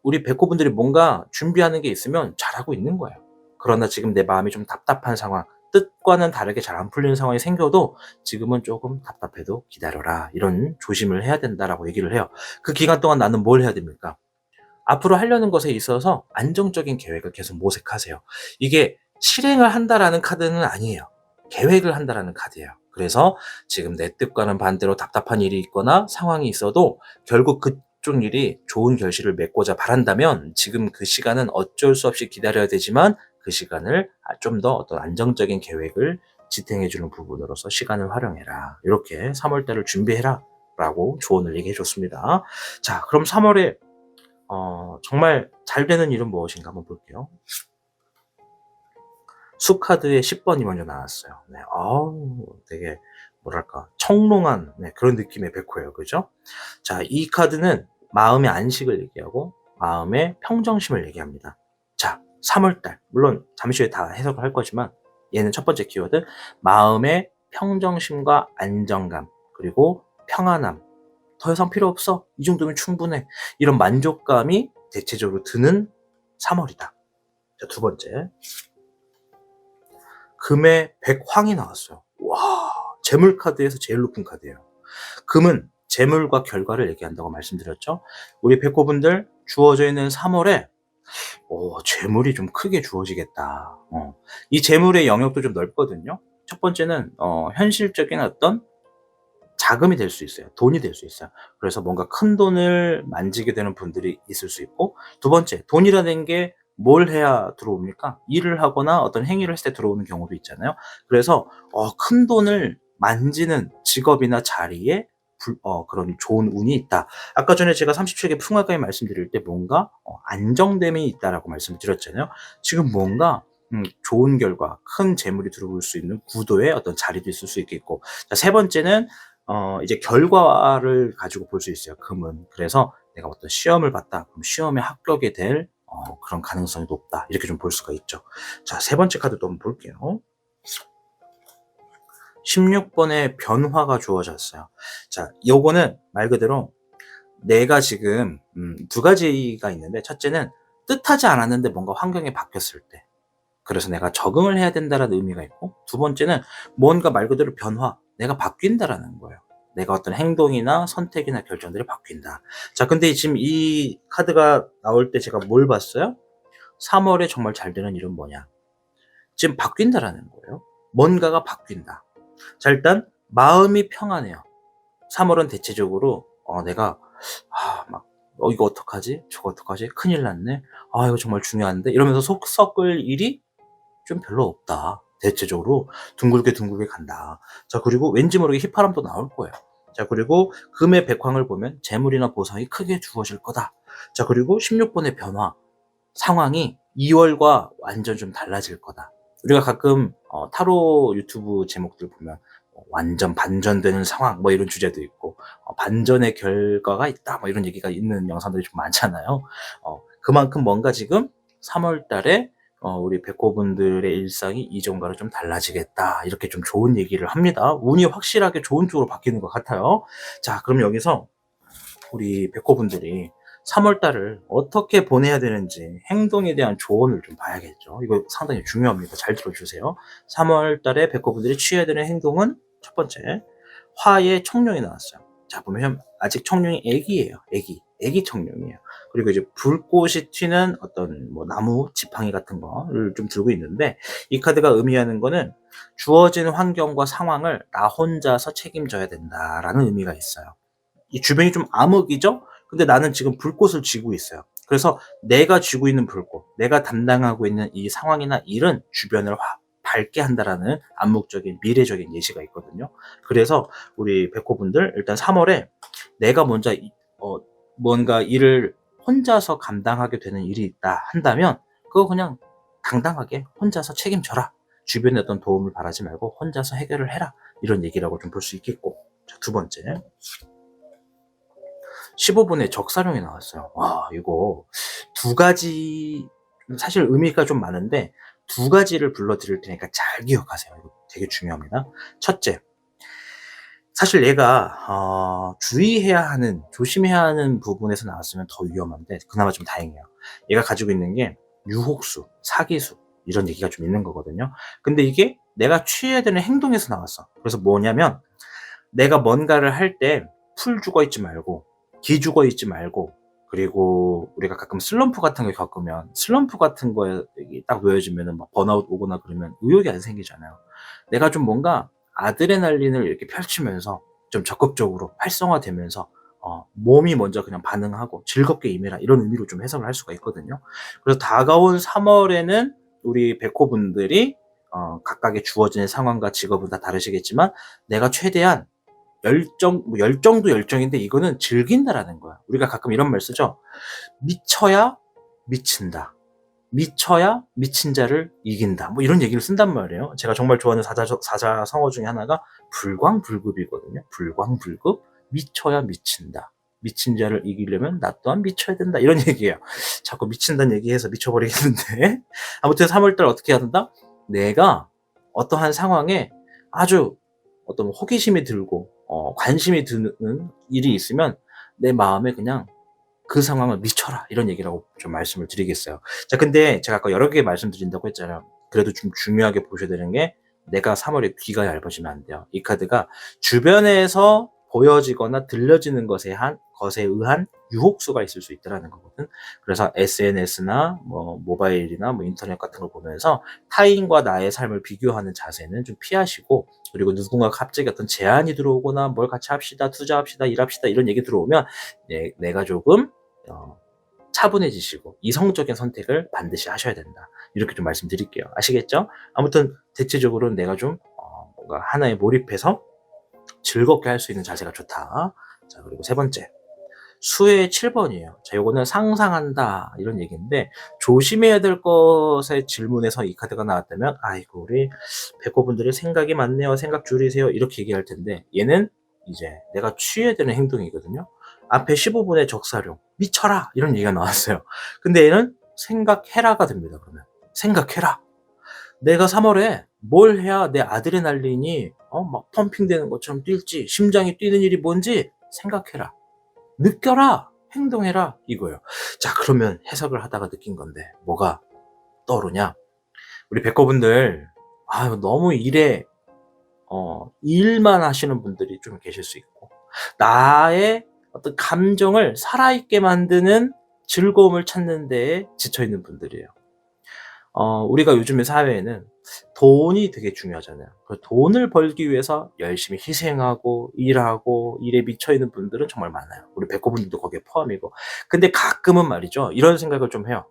우리 백호분들이 뭔가 준비하는 게 있으면 잘하고 있는 거예요. 그러나 지금 내 마음이 좀 답답한 상황, 뜻과는 다르게 잘 안 풀리는 상황이 생겨도 지금은 조금 답답해도 기다려라. 이런 조심을 해야 된다라고 얘기를 해요. 그 기간 동안 나는 뭘 해야 됩니까? 앞으로 하려는 것에 있어서 안정적인 계획을 계속 모색하세요. 이게 실행을 한다라는 카드는 아니에요. 계획을 한다라는 카드예요. 그래서 지금 내 뜻과는 반대로 답답한 일이 있거나 상황이 있어도 결국 그쪽 일이 좋은 결실을 맺고자 바란다면 지금 그 시간은 어쩔 수 없이 기다려야 되지만 그 시간을 좀 더 어떤 안정적인 계획을 지탱해 주는 부분으로서 시간을 활용해라. 이렇게 3월 달을 준비해라. 라고 조언을 얘기해 줬습니다. 자, 그럼 3월에 정말 잘 되는 일은 무엇인가 한번 볼게요. 수카드의 10번이 먼저 나왔어요. 네, 되게 뭐랄까 청롱한 그런 느낌의 백호예요. 그죠? 자, 이 카드는 마음의 안식을 얘기하고 마음의 평정심을 얘기합니다. 자, 3월달 물론 잠시 후에 다 해석을 할 거지만 얘는 첫 번째 키워드 마음의 평정심과 안정감 그리고 평안함. 더 이상 필요 없어. 이 정도면 충분해. 이런 만족감이 대체적으로 드는 3월이다. 자, 두 번째. 금의 백황이 나왔어요. 와, 재물 카드에서 제일 높은 카드예요. 금은 재물과 결과를 얘기한다고 말씀드렸죠. 우리 백호분들 주어져 있는 3월에 재물이 좀 크게 주어지겠다. 이 재물의 영역도 좀 넓거든요. 첫 번째는 현실적인 어떤 자금이 될 수 있어요. 돈이 될 수 있어요. 그래서 뭔가 큰 돈을 만지게 되는 분들이 있을 수 있고, 두 번째, 돈이라는 게 뭘 해야 들어옵니까? 일을 하거나 어떤 행위를 했을 때 들어오는 경우도 있잖아요. 그래서 큰 돈을 만지는 직업이나 자리에 그런 좋은 운이 있다. 아까 전에 제가 37개 풍화가에 말씀드릴 때 뭔가 안정됨이 있다라고 말씀을 드렸잖아요. 지금 뭔가 좋은 결과, 큰 재물이 들어올 수 있는 구도의 어떤 자리도 있을 수 있겠고, 자, 세 번째는 이제 결과를 가지고 볼 수 있어요, 금은. 그래서 내가 어떤 시험을 봤다. 그럼 시험에 합격이 될 그런 가능성이 높다. 이렇게 좀 볼 수가 있죠. 자, 세 번째 카드도 한번 볼게요. 16번의 변화가 주어졌어요. 자, 요거는 말 그대로 내가 지금 두 가지가 있는데, 첫째는 뜻하지 않았는데 뭔가 환경이 바뀌었을 때. 그래서 내가 적응을 해야 된다라는 의미가 있고, 두 번째는 뭔가 말 그대로 변화, 내가 바뀐다라는 거예요. 내가 어떤 행동이나 선택이나 결정들이 바뀐다. 자, 근데 지금 이 카드가 나올 때 제가 뭘 봤어요? 3월에 정말 잘 되는 일은 뭐냐? 지금 바뀐다라는 거예요. 뭔가가 바뀐다. 자, 일단 마음이 평안해요. 3월은 대체적으로 내가 막 이거 어떡하지? 저거 어떡하지? 큰일 났네. 이거 정말 중요한데 이러면서 속 썩을 일이 좀 별로 없다. 대체적으로 둥글게 간다. 자, 그리고 왠지 모르게 휘파람도 나올 거예요. 자, 그리고 금의 백황을 보면 재물이나 보상이 크게 주어질 거다. 자, 그리고 16번의 변화. 상황이 2월과 완전 좀 달라질 거다. 우리가 가끔 타로 유튜브 제목들 보면 완전 반전되는 상황 뭐 이런 주제도 있고 반전의 결과가 있다 뭐 이런 얘기가 있는 영상들이 좀 많잖아요. 그만큼 뭔가 지금 3월 달에 우리 백호분들의 일상이 이전과는 좀 달라지겠다. 이렇게 좀 좋은 얘기를 합니다. 운이 확실하게 좋은 쪽으로 바뀌는 것 같아요. 자, 그럼 여기서 우리 백호분들이 3월 달을 어떻게 보내야 되는지 행동에 대한 조언을 좀 봐야겠죠. 이거 상당히 중요합니다. 잘 들어주세요. 3월 달에 백호분들이 취해야 되는 행동은 첫 번째, 화의 청룡이 나왔어요. 자, 보면 아직 청룡이 애기예요. 애기 청룡이에요. 그리고 이제 불꽃이 튀는 어떤 뭐 나무 지팡이 같은 거를 좀 들고 있는데, 이 카드가 의미하는 거는 주어진 환경과 상황을 나 혼자서 책임져야 된다라는 의미가 있어요. 이 주변이 좀 암흑이죠? 근데 나는 지금 불꽃을 쥐고 있어요. 그래서 내가 쥐고 있는 불꽃, 내가 담당하고 있는 이 상황이나 일은 주변을 밝게 한다라는 암묵적인 미래적인 예시가 있거든요. 그래서 우리 백호분들 일단 3월에 내가 먼저 뭔가 일을 혼자서 감당하게 되는 일이 있다 한다면 그거 그냥 당당하게 혼자서 책임져라. 주변에 어떤 도움을 바라지 말고 혼자서 해결을 해라. 이런 얘기라고 좀 볼 수 있겠고. 자, 두 번째. 15분에 적사령이 나왔어요. 와, 이거 두 가지, 사실 의미가 좀 많은데 두 가지를 불러드릴 테니까 잘 기억하세요. 이거 되게 중요합니다. 첫째, 사실 얘가 주의해야 하는, 조심해야 하는 부분에서 나왔으면 더 위험한데 그나마 좀 다행이에요. 얘가 가지고 있는 게 유혹수, 사기수 이런 얘기가 좀 있는 거거든요. 근데 이게 내가 취해야 되는 행동에서 나왔어. 그래서 뭐냐면 내가 뭔가를 할 때 풀 죽어 있지 말고 기 죽어 있지 말고, 그리고 우리가 가끔 슬럼프 같은 걸 겪으면 슬럼프 같은 거에 딱 놓여지면은 막 번아웃 오거나 그러면 의욕이 안 생기잖아요. 내가 좀 뭔가 아드레날린을 이렇게 펼치면서 좀 적극적으로 활성화되면서 몸이 먼저 그냥 반응하고 즐겁게 임해라 이런 의미로 좀 해석을 할 수가 있거든요. 그래서 다가온 3월에는 우리 백호분들이 각각의 주어진 상황과 직업은 다 다르시겠지만 내가 최대한 열정도 열정인데 이거는 즐긴다라는 거야. 우리가 가끔 이런 말 쓰죠. 미쳐야 미친다. 미쳐야 미친 자를 이긴다. 뭐 이런 얘기를 쓴단 말이에요. 제가 정말 좋아하는 사자성어 중에 하나가 불광불급이거든요. 불광불급. 미쳐야 미친다. 미친 자를 이기려면 나 또한 미쳐야 된다. 이런 얘기예요. 자꾸 미친다는 얘기해서 미쳐버리겠는데. 아무튼 3월달 어떻게 해야 된다? 내가 어떠한 상황에 아주 어떤 호기심이 들고 관심이 드는 일이 있으면 내 마음에 그냥 그 상황을 미쳐라 이런 얘기라고 좀 말씀을 드리겠어요. 자, 근데 제가 아까 여러 개 말씀드린다고 했잖아요. 그래도 좀 중요하게 보셔야 되는 게 내가 3월에 귀가 얇아지면 안 돼요. 이 카드가 주변에서 보여지거나 들려지는 것에 의한 유혹수가 있을 수 있다라는 거거든. 그래서 SNS나 뭐 모바일이나 뭐 인터넷 같은 걸 보면서 타인과 나의 삶을 비교하는 자세는 좀 피하시고, 그리고 누군가 갑자기 어떤 제안이 들어오거나 뭘 같이 합시다, 투자합시다, 일합시다 이런 얘기 들어오면 내가 조금 차분해지시고 이성적인 선택을 반드시 하셔야 된다. 이렇게 좀 말씀드릴게요. 아시겠죠? 아무튼 대체적으로는 내가 좀 뭔가 하나에 몰입해서 즐겁게 할 수 있는 자세가 좋다. 자, 그리고 세 번째. 수의 7번이에요. 자, 요거는 상상한다 이런 얘기인데, 조심해야 될 것의 질문에서 이 카드가 나왔다면 아이고 우리 백호분들이 생각이 많네요. 생각 줄이세요. 이렇게 얘기할 텐데, 얘는 이제 내가 취해야 되는 행동이거든요. 앞에 15분의 적사령 미쳐라 이런 얘기가 나왔어요. 근데 얘는 생각해라가 됩니다. 그러면 생각해라. 내가 3월에 뭘 해야 내 아드레날린이 막 펌핑되는 것처럼 뛸지, 심장이 뛰는 일이 뭔지 생각해라. 느껴라. 행동해라. 이거예요. 자, 그러면 해석을 하다가 느낀 건데 뭐가 떠오르냐? 우리 백호분들 너무 일만 하시는 분들이 좀 계실 수 있고, 나의 어떤 감정을 살아있게 만드는 즐거움을 찾는 데에 지쳐있는 분들이에요. 우리가 요즘의 사회에는 돈이 되게 중요하잖아요. 그 돈을 벌기 위해서 열심히 희생하고 일하고 일에 미쳐있는 분들은 정말 많아요. 우리 백호분들도 거기에 포함이고. 근데 가끔은 말이죠, 이런 생각을 좀 해요.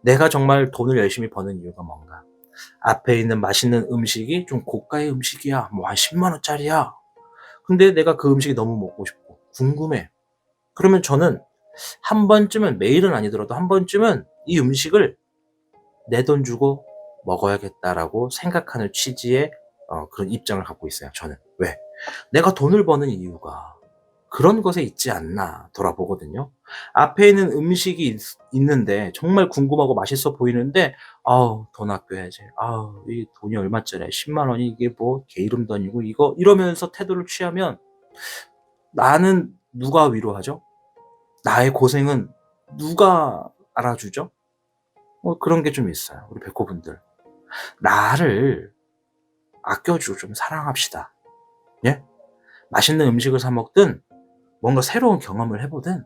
내가 정말 돈을 열심히 버는 이유가 뭔가? 앞에 있는 맛있는 음식이 좀 고가의 음식이야. 뭐 한 10만 원짜리야. 근데 내가 그 음식이 너무 먹고 싶고 궁금해. 그러면 저는 한 번쯤은, 매일은 아니더라도 한 번쯤은 이 음식을 내 돈 주고 먹어야겠다라고 생각하는 취지의 그런 입장을 갖고 있어요, 저는. 왜? 내가 돈을 버는 이유가 그런 것에 있지 않나 돌아보거든요. 앞에 있는 음식이 있는데 정말 궁금하고 맛있어 보이는데 돈 아껴야지. 이 돈이 얼마짜리야. 10만 원이 이게 뭐 개 이름도 아니고 이거 이러면서 태도를 취하면 나는 누가 위로하죠? 나의 고생은 누가 알아주죠? 그런 게 좀 있어요. 우리 백호분들. 나를 아껴주고 좀 사랑합시다. 예? 맛있는 음식을 사 먹든 뭔가 새로운 경험을 해보든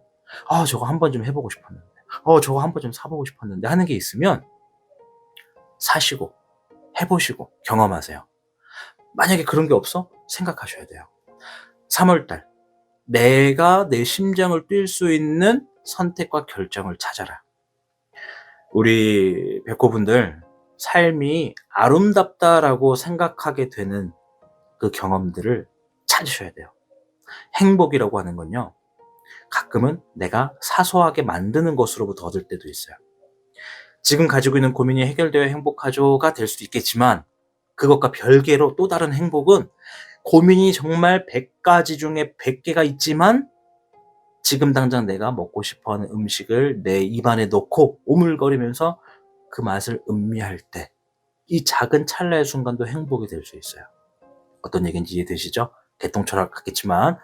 저거 한번 좀 해보고 싶었는데 저거 한번 좀 사보고 싶었는데 하는 게 있으면 사시고 해보시고 경험하세요. 만약에 그런 게 없어? 생각하셔야 돼요. 3월달 내가 내 심장을 뛸 수 있는 선택과 결정을 찾아라. 우리 백호분들 삶이 아름답다라고 생각하게 되는 그 경험들을 찾으셔야 돼요. 행복이라고 하는 건요, 가끔은 내가 사소하게 만드는 것으로부터 얻을 때도 있어요. 지금 가지고 있는 고민이 해결되어 행복하죠가 될 수도 있겠지만, 그것과 별개로 또 다른 행복은 고민이 정말 100가지 중에 100개가 있지만 지금 당장 내가 먹고 싶어하는 음식을 내 입안에 넣고 오물거리면서 그 맛을 음미할 때, 이 작은 찰나의 순간도 행복이 될 수 있어요. 어떤 얘기인지 이해되시죠? 개똥철학 같겠지만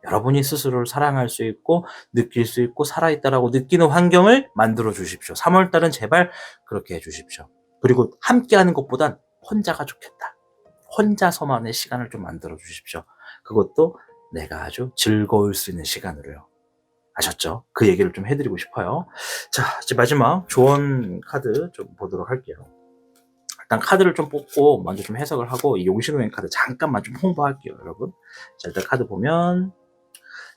여러분이 스스로를 사랑할 수 있고 느낄 수 있고 살아있다라고 느끼는 환경을 만들어 주십시오. 3월달은 제발 그렇게 해주십시오. 그리고 함께하는 것보단 혼자가 좋겠다. 혼자서만의 시간을 좀 만들어 주십시오. 그것도 내가 아주 즐거울 수 있는 시간으로요. 아셨죠? 그 얘기를 좀 해드리고 싶어요. 자, 이제 마지막 조언 카드 좀 보도록 할게요. 일단 카드를 좀 뽑고 먼저 좀 해석을 하고 이 용신호행 카드 잠깐만 좀 홍보할게요, 여러분. 자, 일단 카드 보면,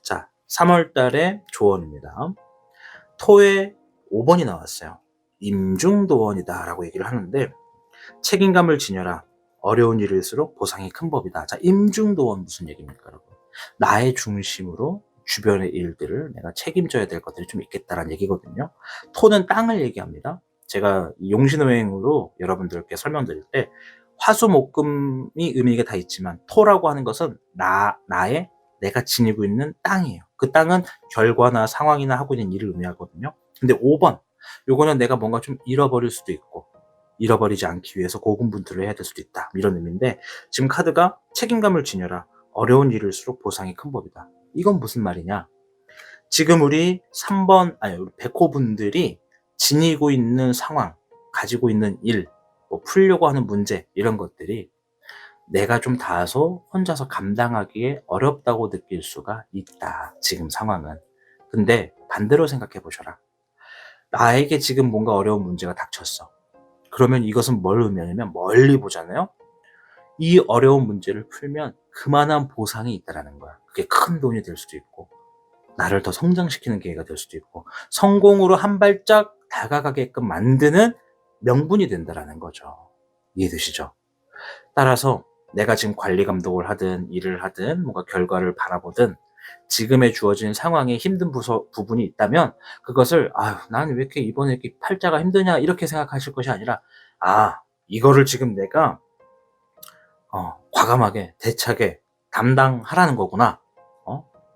자, 3월 달의 조언입니다. 토의 5번이 나왔어요. 임중도원이다라고 얘기를 하는데 책임감을 지녀라. 어려운 일일수록 보상이 큰 법이다. 자, 임중도원 무슨 얘기입니까, 여러분? 나의 중심으로 주변의 일들을 내가 책임져야 될 것들이 좀 있겠다라는 얘기거든요. 토는 땅을 얘기합니다. 제가 용신호행으로 여러분들께 설명드릴 때 화수목금이 의미가 다 있지만 토라고 하는 것은 나의 내가 지니고 있는 땅이에요. 그 땅은 결과나 상황이나 하고 있는 일을 의미하거든요. 근데 5번 요거는 내가 뭔가 좀 잃어버릴 수도 있고 잃어버리지 않기 위해서 고군분투를 해야 될 수도 있다. 이런 의미인데 지금 카드가 책임감을 지녀라. 어려운 일일수록 보상이 큰 법이다. 이건 무슨 말이냐? 지금 우리 3번 아니 우리 백호분들이 지니고 있는 상황, 가지고 있는 일, 뭐 풀려고 하는 문제 이런 것들이 내가 좀 다소 혼자서 감당하기에 어렵다고 느낄 수가 있다. 지금 상황은. 근데 반대로 생각해 보셔라. 나에게 지금 뭔가 어려운 문제가 닥쳤어. 그러면 이것은 뭘 의미하냐면 멀리 보잖아요. 이 어려운 문제를 풀면 그만한 보상이 있다라는 거야. 그게 큰 돈이 될 수도 있고 나를 더 성장시키는 계기가 될 수도 있고 성공으로 한 발짝 다가가게끔 만드는 명분이 된다라는 거죠. 이해되시죠? 따라서 내가 지금 관리 감독을 하든 일을 하든 뭔가 결과를 바라보든 지금에 주어진 상황에 힘든 부분이 있다면 그것을 나는 왜 이렇게 이번에 이렇게 팔자가 힘드냐 이렇게 생각하실 것이 아니라 이거를 지금 내가 과감하게 대차게 담당하라는 거구나.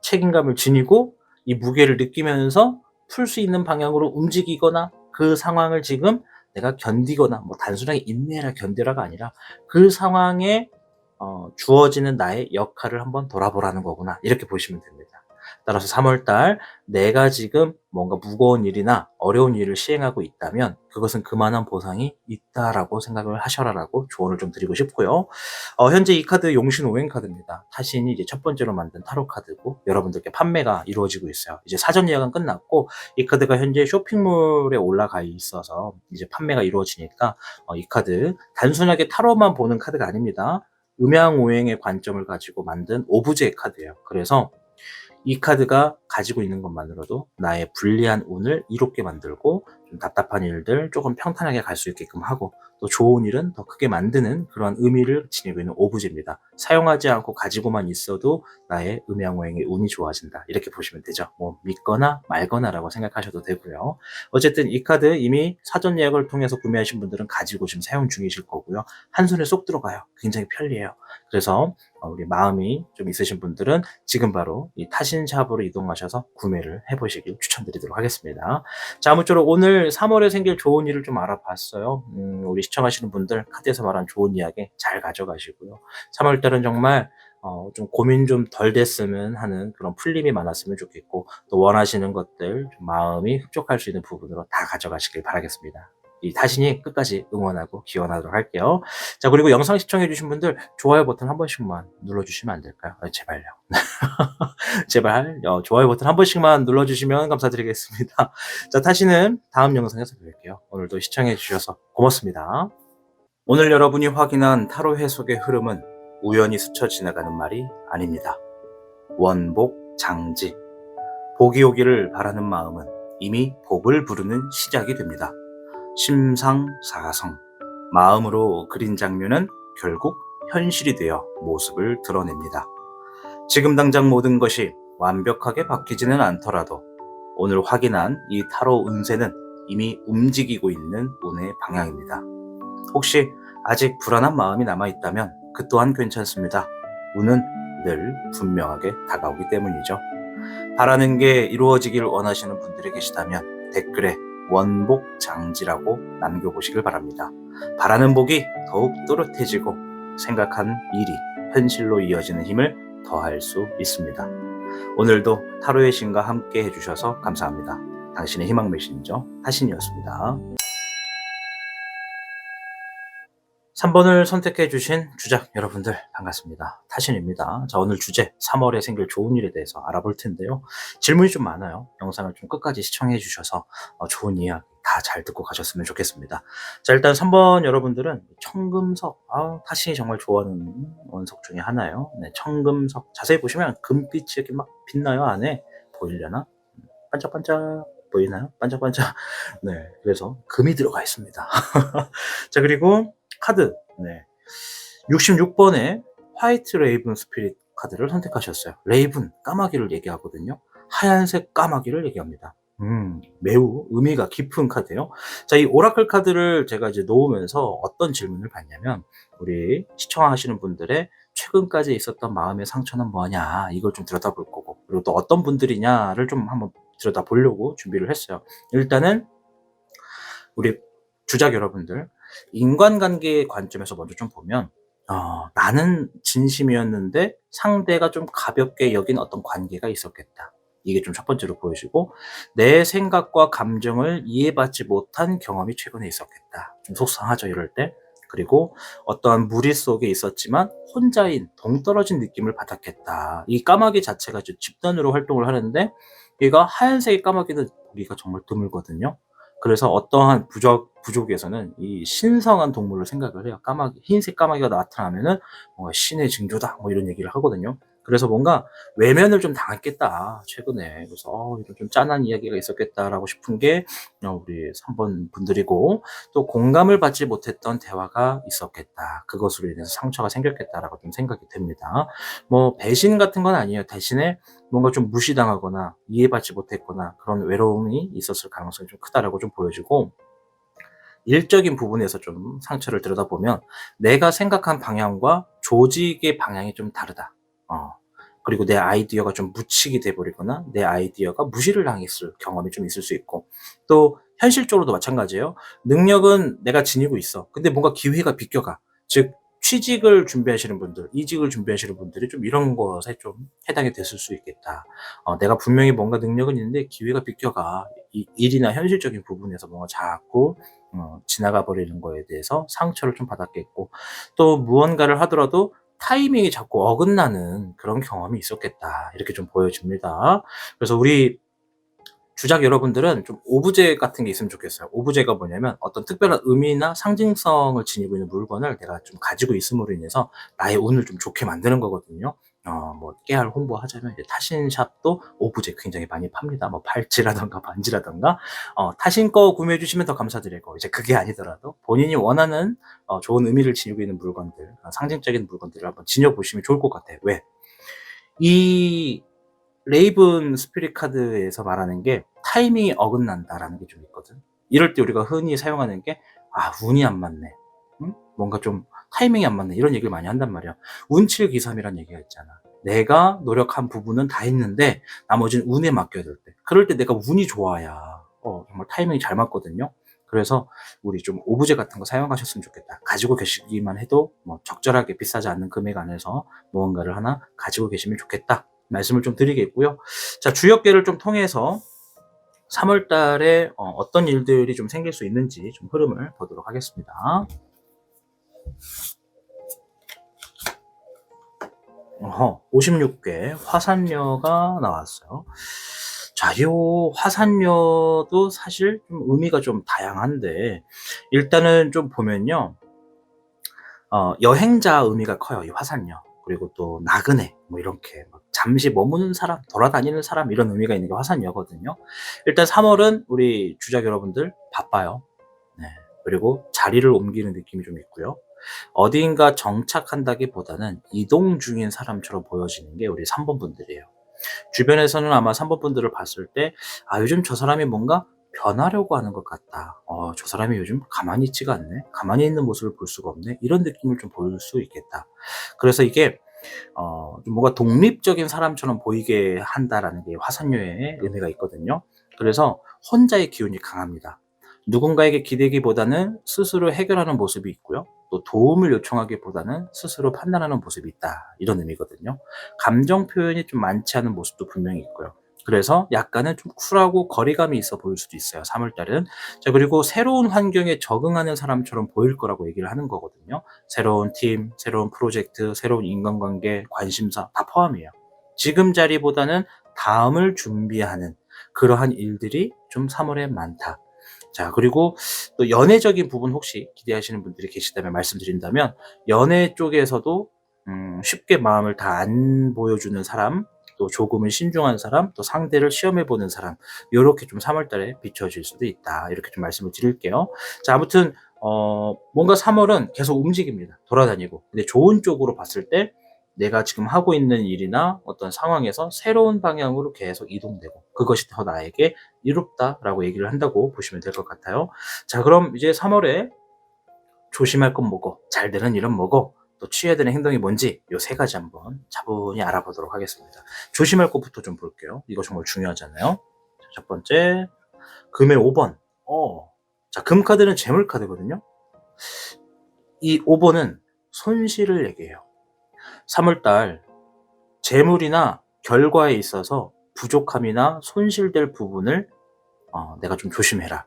책임감을 지니고 이 무게를 느끼면서 풀 수 있는 방향으로 움직이거나 그 상황을 지금 내가 견디거나 뭐 단순하게 인내라 견뎌라가 아니라 그 상황에 주어지는 나의 역할을 한번 돌아보라는 거구나. 이렇게 보시면 됩니다. 따라서 3월 달 내가 지금 뭔가 무거운 일이나 어려운 일을 시행하고 있다면 그것은 그만한 보상이 있다라고 생각을 하셔라라고 조언을 좀 드리고 싶고요. 현재 이 카드 용신오행 카드입니다. 타신이 이제 첫 번째로 만든 타로 카드고 여러분들께 판매가 이루어지고 있어요. 이제 사전 예약은 끝났고 이 카드가 현재 쇼핑몰에 올라가 있어서 이제 판매가 이루어지니까 이 카드 단순하게 타로만 보는 카드가 아닙니다. 음양오행의 관점을 가지고 만든 오브제 카드예요. 그래서 이 카드가 가지고 있는 것만으로도 나의 불리한 운을 이롭게 만들고 좀 답답한 일들 조금 평탄하게 갈 수 있게끔 하고 또 좋은 일은 더 크게 만드는 그런 의미를 지니고 있는 오브제입니다. 사용하지 않고 가지고만 있어도 나의 음양오행의 운이 좋아진다. 이렇게 보시면 되죠. 뭐 믿거나 말거나라고 생각하셔도 되고요. 어쨌든 이 카드 이미 사전 예약을 통해서 구매하신 분들은 가지고 지금 사용 중이실 거고요. 한 손에 쏙 들어가요. 굉장히 편리해요. 그래서 우리 마음이 좀 있으신 분들은 지금 바로 이 타신샵으로 이동하셔서 구매를 해보시길 추천드리도록 하겠습니다. 자, 아무쪼록 오늘 3월에 생길 좋은 일을 좀 알아봤어요. 우리 시청하시는 분들 카드에서 말한 좋은 이야기 잘 가져가시고요. 3월달은 정말 좀 고민 좀 덜 됐으면 하는 그런 풀림이 많았으면 좋겠고 또 원하시는 것들 좀 마음이 흡족할 수 있는 부분으로 다 가져가시길 바라겠습니다. 이 타신이 끝까지 응원하고 기원하도록 할게요. 자, 그리고 영상 시청해주신 분들 좋아요 버튼 한 번씩만 눌러주시면 안 될까요? 제발요. 제발 좋아요 버튼 한 번씩만 눌러주시면 감사드리겠습니다. 자, 타신은 다음 영상에서 뵐게요. 오늘도 시청해주셔서 고맙습니다. 오늘 여러분이 확인한 타로 해석의 흐름은 우연히 스쳐 지나가는 말이 아닙니다. 원복, 장지. 복이 오기를 바라는 마음은 이미 복을 부르는 시작이 됩니다. 심상사성. 마음으로 그린 장면은 결국 현실이 되어 모습을 드러냅니다. 지금 당장 모든 것이 완벽하게 바뀌지는 않더라도 오늘 확인한 이 타로 운세는 이미 움직이고 있는 운의 방향입니다. 혹시 아직 불안한 마음이 남아있다면 그 또한 괜찮습니다. 운은 늘 분명하게 다가오기 때문이죠. 바라는 게 이루어지길 원하시는 분들이 계시다면 댓글에 원복장지라고 남겨보시길 바랍니다. 바라는 복이 더욱 또렷해지고 생각한 일이 현실로 이어지는 힘을 더할 수 있습니다. 오늘도 타로의 신과 함께 해주셔서 감사합니다. 당신의 희망 메신저 타신이었습니다. 3번을 선택해 주신 주작 여러분들 반갑습니다. 타신입니다. 자, 오늘 주제 3월에 생길 좋은 일에 대해서 알아볼 텐데요. 질문이 좀 많아요. 영상을 좀 끝까지 시청해 주셔서 좋은 이야기 다 잘 듣고 가셨으면 좋겠습니다. 자, 일단 3번 여러분들은 청금석, 타신이 정말 좋아하는 원석 중에 하나예요. 네, 청금석 자세히 보시면 금빛이 이렇게 막 빛나요. 안에 보이려나? 반짝반짝 보이나요? 반짝반짝. 네. 그래서 금이 들어가 있습니다. 자, 그리고 카드. 네. 66번에 화이트 레이븐 스피릿 카드를 선택하셨어요. 레이븐, 까마귀를 얘기하거든요. 하얀색 까마귀를 얘기합니다. 매우 의미가 깊은 카드예요. 자, 이 오라클 카드를 제가 이제 놓으면서 어떤 질문을 받냐면, 우리 시청하시는 분들의 최근까지 있었던 마음의 상처는 뭐냐, 이걸 좀 들여다볼 거고, 그리고 또 어떤 분들이냐를 좀 한번 들여다보려고 준비를 했어요. 일단은 우리 주작 여러분들, 인간관계의 관점에서 먼저 좀 보면, 나는 진심이었는데 상대가 좀 가볍게 여긴 어떤 관계가 있었겠다. 이게 좀 첫 번째로 보여지고, 내 생각과 감정을 이해받지 못한 경험이 최근에 있었겠다. 좀 속상하죠, 이럴 때. 그리고 어떠한 무리 속에 있었지만 혼자인 동떨어진 느낌을 받았겠다. 이 까마귀 자체가 이제 집단으로 활동을 하는데, 얘가 하얀색의 까마귀는 보기가 정말 드물거든요. 그래서 어떠한 부족에서는 이 신성한 동물로 생각을 해요. 까마귀, 흰색 까마귀가 나타나면은 뭔가 신의 징조다, 뭐 이런 얘기를 하거든요. 그래서 뭔가 외면을 좀 당했겠다, 최근에. 그래서 이런 좀 짠한 이야기가 있었겠다라고 싶은 게 우리 3번 분들이고, 또 공감을 받지 못했던 대화가 있었겠다. 그것으로 인해서 상처가 생겼겠다라고 좀 생각이 됩니다. 뭐 배신 같은 건 아니에요. 대신에 뭔가 좀 무시당하거나 이해받지 못했거나 그런 외로움이 있었을 가능성이 좀 크다라고 좀 보여지고, 일적인 부분에서 좀 상처를 들여다보면 내가 생각한 방향과 조직의 방향이 좀 다르다. 그리고 내 아이디어가 좀 묻히게 돼버리거나 내 아이디어가 무시를 당했을 경험이 좀 있을 수 있고, 또 현실적으로도 마찬가지예요. 능력은 내가 지니고 있어. 근데 뭔가 기회가 비껴가. 즉, 취직을 준비하시는 분들, 이직을 준비하시는 분들이 좀 이런 것에 좀 해당이 됐을 수 있겠다. 내가 분명히 뭔가 능력은 있는데 기회가 비껴가. 이 일이나 현실적인 부분에서 뭔가 자꾸 지나가 버리는 거에 대해서 상처를 좀 받았겠고, 또 무언가를 하더라도 타이밍이 자꾸 어긋나는 그런 경험이 있었겠다. 이렇게 좀 보여집니다. 그래서 우리 주작 여러분들은 좀 오브제 같은 게 있으면 좋겠어요. 오브제가 뭐냐면 어떤 특별한 의미나 상징성을 지니고 있는 물건을 내가 좀 가지고 있음으로 인해서 나의 운을 좀 좋게 만드는 거거든요. 뭐 깨알 홍보하자면 이제 타신샵도 오브제 굉장히 많이 팝니다. 뭐 팔찌라든가 반지라든가. 타신 거 구매해 주시면 더 감사드리고, 이제 그게 아니더라도 본인이 원하는 좋은 의미를 지니고 있는 물건들, 상징적인 물건들을 한번 지녀 보시면 좋을 것 같아요. 왜? 이 레이븐 스피릿 카드에서 말하는 게 타이밍이 어긋난다라는 게 좀 있거든. 이럴 때 우리가 흔히 사용하는 게, 운이 안 맞네. 응? 뭔가 좀 타이밍이 안 맞네. 이런 얘기를 많이 한단 말이야. 운칠기삼이라는 얘기가 있잖아. 내가 노력한 부분은 다 했는데 나머지는 운에 맡겨야 될 때. 그럴 때 내가 운이 좋아야 정말 타이밍이 잘 맞거든요. 그래서 우리 좀 오브제 같은 거 사용하셨으면 좋겠다. 가지고 계시기만 해도 뭐 적절하게 비싸지 않는 금액 안에서 무언가를 하나 가지고 계시면 좋겠다. 말씀을 좀 드리겠고요. 자, 주역계를 좀 통해서 3월 달에 어떤 일들이 좀 생길 수 있는지 좀 흐름을 보도록 하겠습니다. 56개 화산녀가 나왔어요. 자, 요 화산녀도 사실 좀 의미가 좀 다양한데, 일단은 좀 보면요. 여행자 의미가 커요, 이 화산녀. 그리고 또 나그네, 뭐 이렇게 막 잠시 머무는 사람, 돌아다니는 사람, 이런 의미가 있는 게 화산녀거든요. 일단 3월은 우리 주작 여러분들 바빠요. 네. 그리고 자리를 옮기는 느낌이 좀 있고요. 어디인가 정착한다기보다는 이동 중인 사람처럼 보여지는 게 우리 3번 분들이에요. 주변에서는 아마 3번 분들을 봤을 때, 요즘 저 사람이 뭔가 변하려고 하는 것 같다. 저 사람이 요즘 가만히 있지가 않네. 가만히 있는 모습을 볼 수가 없네. 이런 느낌을 좀 볼 수 있겠다. 그래서 이게 좀 뭔가 독립적인 사람처럼 보이게 한다라는 게 화산녀의 의미가 있거든요. 그래서 혼자의 기운이 강합니다. 누군가에게 기대기보다는 스스로 해결하는 모습이 있고요. 또 도움을 요청하기보다는 스스로 판단하는 모습이 있다. 이런 의미거든요. 감정 표현이 좀 많지 않은 모습도 분명히 있고요. 그래서 약간은 좀 쿨하고 거리감이 있어 보일 수도 있어요, 3월 달은. 자, 그리고 새로운 환경에 적응하는 사람처럼 보일 거라고 얘기를 하는 거거든요. 새로운 팀, 새로운 프로젝트, 새로운 인간관계, 관심사 다 포함이에요. 지금 자리보다는 다음을 준비하는 그러한 일들이 좀 3월에 많다. 자, 그리고 또 연애적인 부분 혹시 기대하시는 분들이 계시다면 말씀드린다면, 연애 쪽에서도 쉽게 마음을 다 안 보여주는 사람, 또 조금은 신중한 사람, 또 상대를 시험해 보는 사람, 요렇게 좀 3월 달에 비춰질 수도 있다. 이렇게 좀 말씀을 드릴게요. 자, 아무튼 뭔가 3월은 계속 움직입니다. 돌아다니고. 근데 좋은 쪽으로 봤을 때 내가 지금 하고 있는 일이나 어떤 상황에서 새로운 방향으로 계속 이동되고 그것이 더 나에게 이롭다라고 얘기를 한다고 보시면 될 것 같아요. 자, 그럼 이제 3월에 조심할 건 뭐고, 잘 되는 일은 뭐고, 또 취해야 되는 행동이 뭔지 요 세 가지 한번 차분히 알아보도록 하겠습니다. 조심할 것부터 좀 볼게요. 이거 정말 중요하잖아요. 자, 첫 번째, 금의 5번. 자, 금 카드는 재물 카드거든요. 이 5번은 손실을 얘기해요. 3월달 재물이나 결과에 있어서 부족함이나 손실될 부분을 내가 좀 조심해라.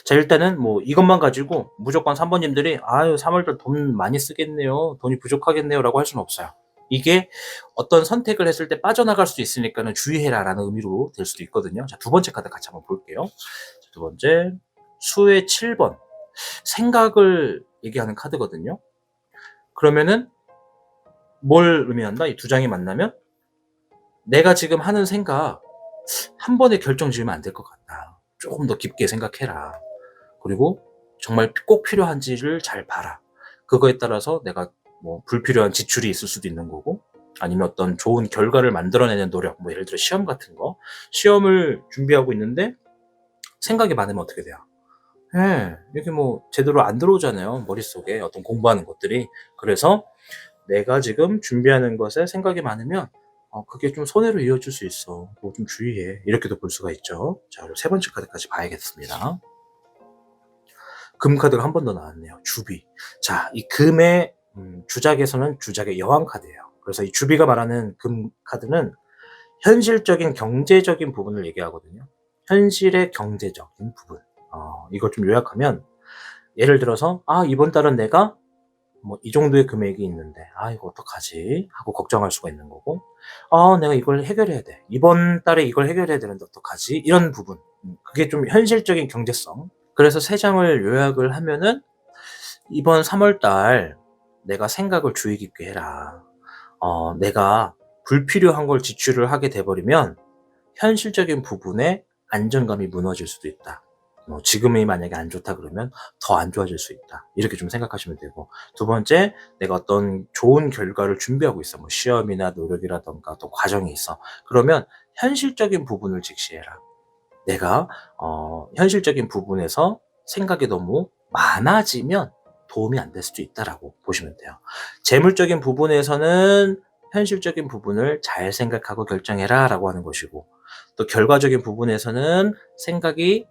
자, 일단은 뭐 이것만 가지고 무조건 3번님들이 아유 3월달 돈 많이 쓰겠네요, 돈이 부족하겠네요 라고 할 수는 없어요. 이게 어떤 선택을 했을 때 빠져나갈 수 있으니까는 주의해라 라는 의미로 될 수도 있거든요. 자, 두 번째 카드 같이 한번 볼게요. 자, 두 번째, 수의 7번. 생각을 얘기하는 카드거든요. 그러면은 뭘 의미한다? 이 두 장이 만나면 내가 지금 하는 생각 한 번에 결정 지으면 안 될 것 같다. 조금 더 깊게 생각해라. 그리고 정말 꼭 필요한지를 잘 봐라. 그거에 따라서 내가 뭐 불필요한 지출이 있을 수도 있는 거고, 아니면 어떤 좋은 결과를 만들어내는 노력, 뭐 예를 들어 시험 같은 거, 시험을 준비하고 있는데 생각이 많으면 어떻게 돼요? 예, 이게 뭐 제대로 안 들어오잖아요, 머릿속에 어떤 공부하는 것들이. 그래서 내가 지금 준비하는 것에 생각이 많으면 그게 좀 손해로 이어질 수 있어. 뭐 좀 주의해. 이렇게도 볼 수가 있죠. 자, 그럼 세 번째 카드까지 봐야겠습니다. 금 카드가 한 번 더 나왔네요. 주비. 자, 이 금의 주작에서는 주작의 여왕 카드예요. 그래서 이 주비가 말하는 금 카드는 현실적인 경제적인 부분을 얘기하거든요. 현실의 경제적인 부분. 이걸 좀 요약하면 예를 들어서 이번 달은 내가 뭐 이 정도의 금액이 있는데 이거 어떡하지? 하고 걱정할 수가 있는 거고, 내가 이걸 해결해야 돼. 이번 달에 이걸 해결해야 되는데 어떡하지? 이런 부분. 그게 좀 현실적인 경제성. 그래서 세 장을 요약을 하면은 이번 3월 달 내가 생각을 주의 깊게 해라. 내가 불필요한 걸 지출을 하게 돼 버리면 현실적인 부분에 안정감이 무너질 수도 있다. 지금이 만약에 안 좋다 그러면 더 안 좋아질 수 있다. 이렇게 좀 생각하시면 되고, 두 번째, 내가 어떤 좋은 결과를 준비하고 있어. 뭐 시험이나 노력이라던가 또 과정이 있어. 그러면 현실적인 부분을 직시해라. 내가 현실적인 부분에서 생각이 너무 많아지면 도움이 안 될 수도 있다라고 보시면 돼요. 재물적인 부분에서는 현실적인 부분을 잘 생각하고 결정해라 라고 하는 것이고, 또 결과적인 부분에서는 생각이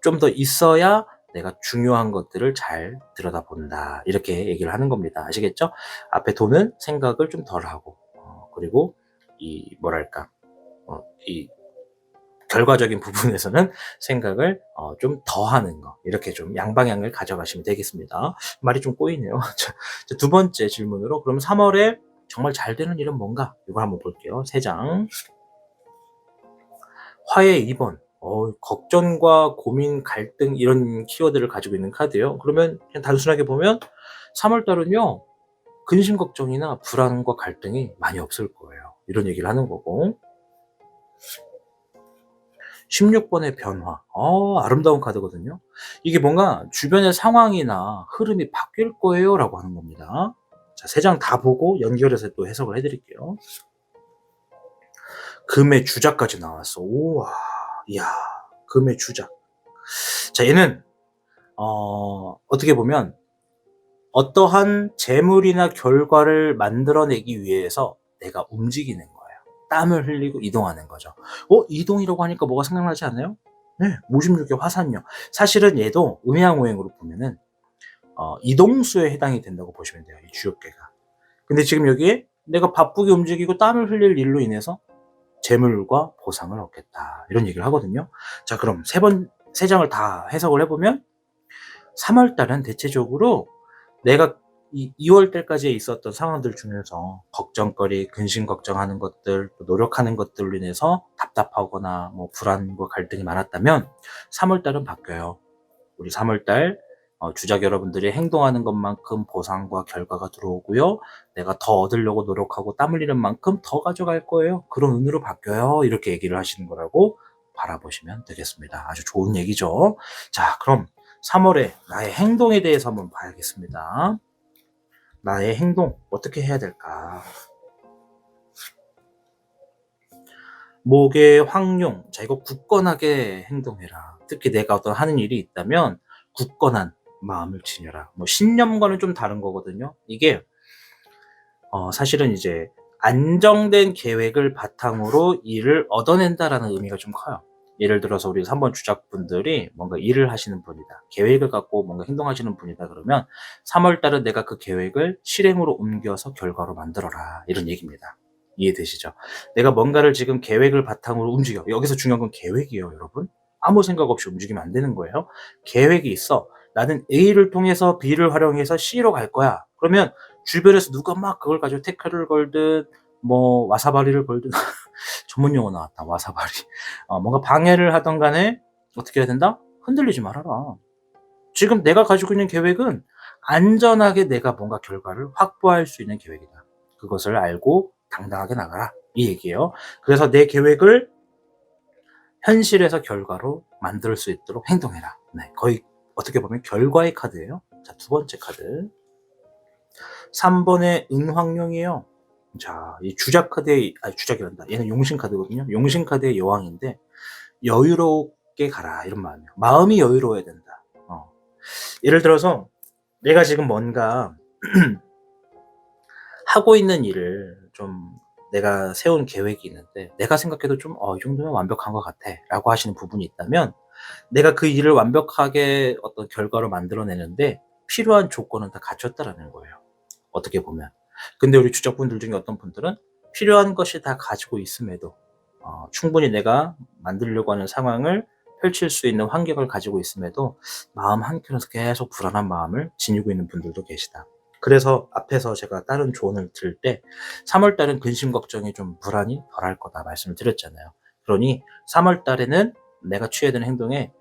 좀 더 있어야 내가 중요한 것들을 잘 들여다본다. 이렇게 얘기를 하는 겁니다. 아시겠죠? 앞에 돈은 생각을 좀 덜 하고, 그리고 이 뭐랄까, 이 결과적인 부분에서는 생각을 좀 더 하는 거. 이렇게 좀 양방향을 가져가시면 되겠습니다. 말이 좀 꼬이네요. 자, 두 번째 질문으로, 그럼 3월에 정말 잘 되는 일은 뭔가? 이걸 한번 볼게요. 3장. 화의 2번. 걱정과 고민, 갈등 이런 키워드를 가지고 있는 카드예요. 그러면 그냥 단순하게 보면 3월 달은요, 근심 걱정이나 불안과 갈등이 많이 없을 거예요. 이런 얘기를 하는 거고. 16번의 변화. 아름다운 카드거든요. 이게 뭔가 주변의 상황이나 흐름이 바뀔 거예요 라고 하는 겁니다. 자, 3장 다 보고 연결해서 또 해석을 해드릴게요. 금의 주작까지 나왔어. 우와, 이야, 금의 주작. 자, 얘는 어떻게 보면 어떠한 재물이나 결과를 만들어내기 위해서 내가 움직이는 거예요. 땀을 흘리고 이동하는 거죠. 이동이라고 하니까 뭐가 생각나지 않아요? 네, 56의 화산역. 사실은 얘도 음양오행으로 보면은 이동수에 해당이 된다고 보시면 돼요. 이 주역계가. 근데 지금 여기에 내가 바쁘게 움직이고 땀을 흘릴 일로 인해서 재물과 보상을 얻겠다. 이런 얘기를 하거든요. 자, 그럼 세 장을 다 해석을 해보면 3월 달은 대체적으로 내가 이 2월 달까지 있었던 상황들 중에서 걱정거리, 근심 걱정하는 것들, 또 노력하는 것들로 인해서 답답하거나 뭐 불안과 갈등이 많았다면 3월 달은 바뀌어요. 우리 3월 달 주작 여러분들이 행동하는 것만큼 보상과 결과가 들어오고요. 내가 더 얻으려고 노력하고 땀 흘리는 만큼 더 가져갈 거예요. 그런 운으로 바뀌어요. 이렇게 얘기를 하시는 거라고 바라보시면 되겠습니다. 아주 좋은 얘기죠. 자, 그럼 3월에 나의 행동에 대해서 한번 봐야겠습니다. 나의 행동 어떻게 해야 될까? 목의 황룡. 자, 이거 굳건하게 행동해라. 특히 내가 어떤 하는 일이 있다면 굳건한 마음을 지녀라. 뭐 신념과는 좀 다른 거거든요. 이게 사실은 이제 안정된 계획을 바탕으로 일을 얻어낸다라는 의미가 좀 커요. 예를 들어서 우리 3번 주작분들이 뭔가 일을 하시는 분이다. 계획을 갖고 뭔가 행동하시는 분이다. 그러면 3월 달은 내가 그 계획을 실행으로 옮겨서 결과로 만들어라. 이런 얘기입니다. 이해되시죠? 내가 뭔가를 지금 계획을 바탕으로 움직여. 여기서 중요한 건 계획이에요, 여러분. 아무 생각 없이 움직이면 안 되는 거예요. 계획이 있어. 나는 A를 통해서 B를 활용해서 C로 갈 거야. 그러면 주변에서 누가 막 그걸 가지고 태클을 걸든 뭐 와사바리를 걸든 전문 용어 나왔다. 와사바리. 뭔가 방해를 하던 간에 어떻게 해야 된다? 흔들리지 말아라. 지금 내가 가지고 있는 계획은 안전하게 내가 뭔가 결과를 확보할 수 있는 계획이다. 그것을 알고 당당하게 나가라. 이 얘기예요. 그래서 내 계획을 현실에서 결과로 만들 수 있도록 행동해라. 네, 거의 어떻게 보면 결과의 카드예요. 자, 두 번째 카드. 3번의 은황룡이에요. 자, 이 주작 카드의, 주작이란다. 얘는 용신 카드거든요. 용신 카드의 여왕인데, 여유롭게 가라. 이런 마음이에요. 마음이 여유로워야 된다. 예를 들어서, 내가 지금 뭔가, 하고 있는 일을 좀, 내가 세운 계획이 있는데, 내가 생각해도 좀, 이 정도면 완벽한 것 같아. 라고 하시는 부분이 있다면, 내가 그 일을 완벽하게 어떤 결과로 만들어내는데, 필요한 조건은 다 갖췄다라는 거예요. 어떻게 보면. 근데 우리 주적분들 중에 어떤 분들은 필요한 것이 다 가지고 있음에도 충분히 내가 만들려고 하는 상황을 펼칠 수 있는 환경을 가지고 있음에도 마음 한켠에서 계속 불안한 마음을 지니고 있는 분들도 계시다. 그래서 앞에서 제가 다른 조언을 들을 때 3월 달은 근심 걱정이 좀 불안이 덜할 거다 말씀을 드렸잖아요. 그러니 3월 달에는 내가 취해야 되는 행동에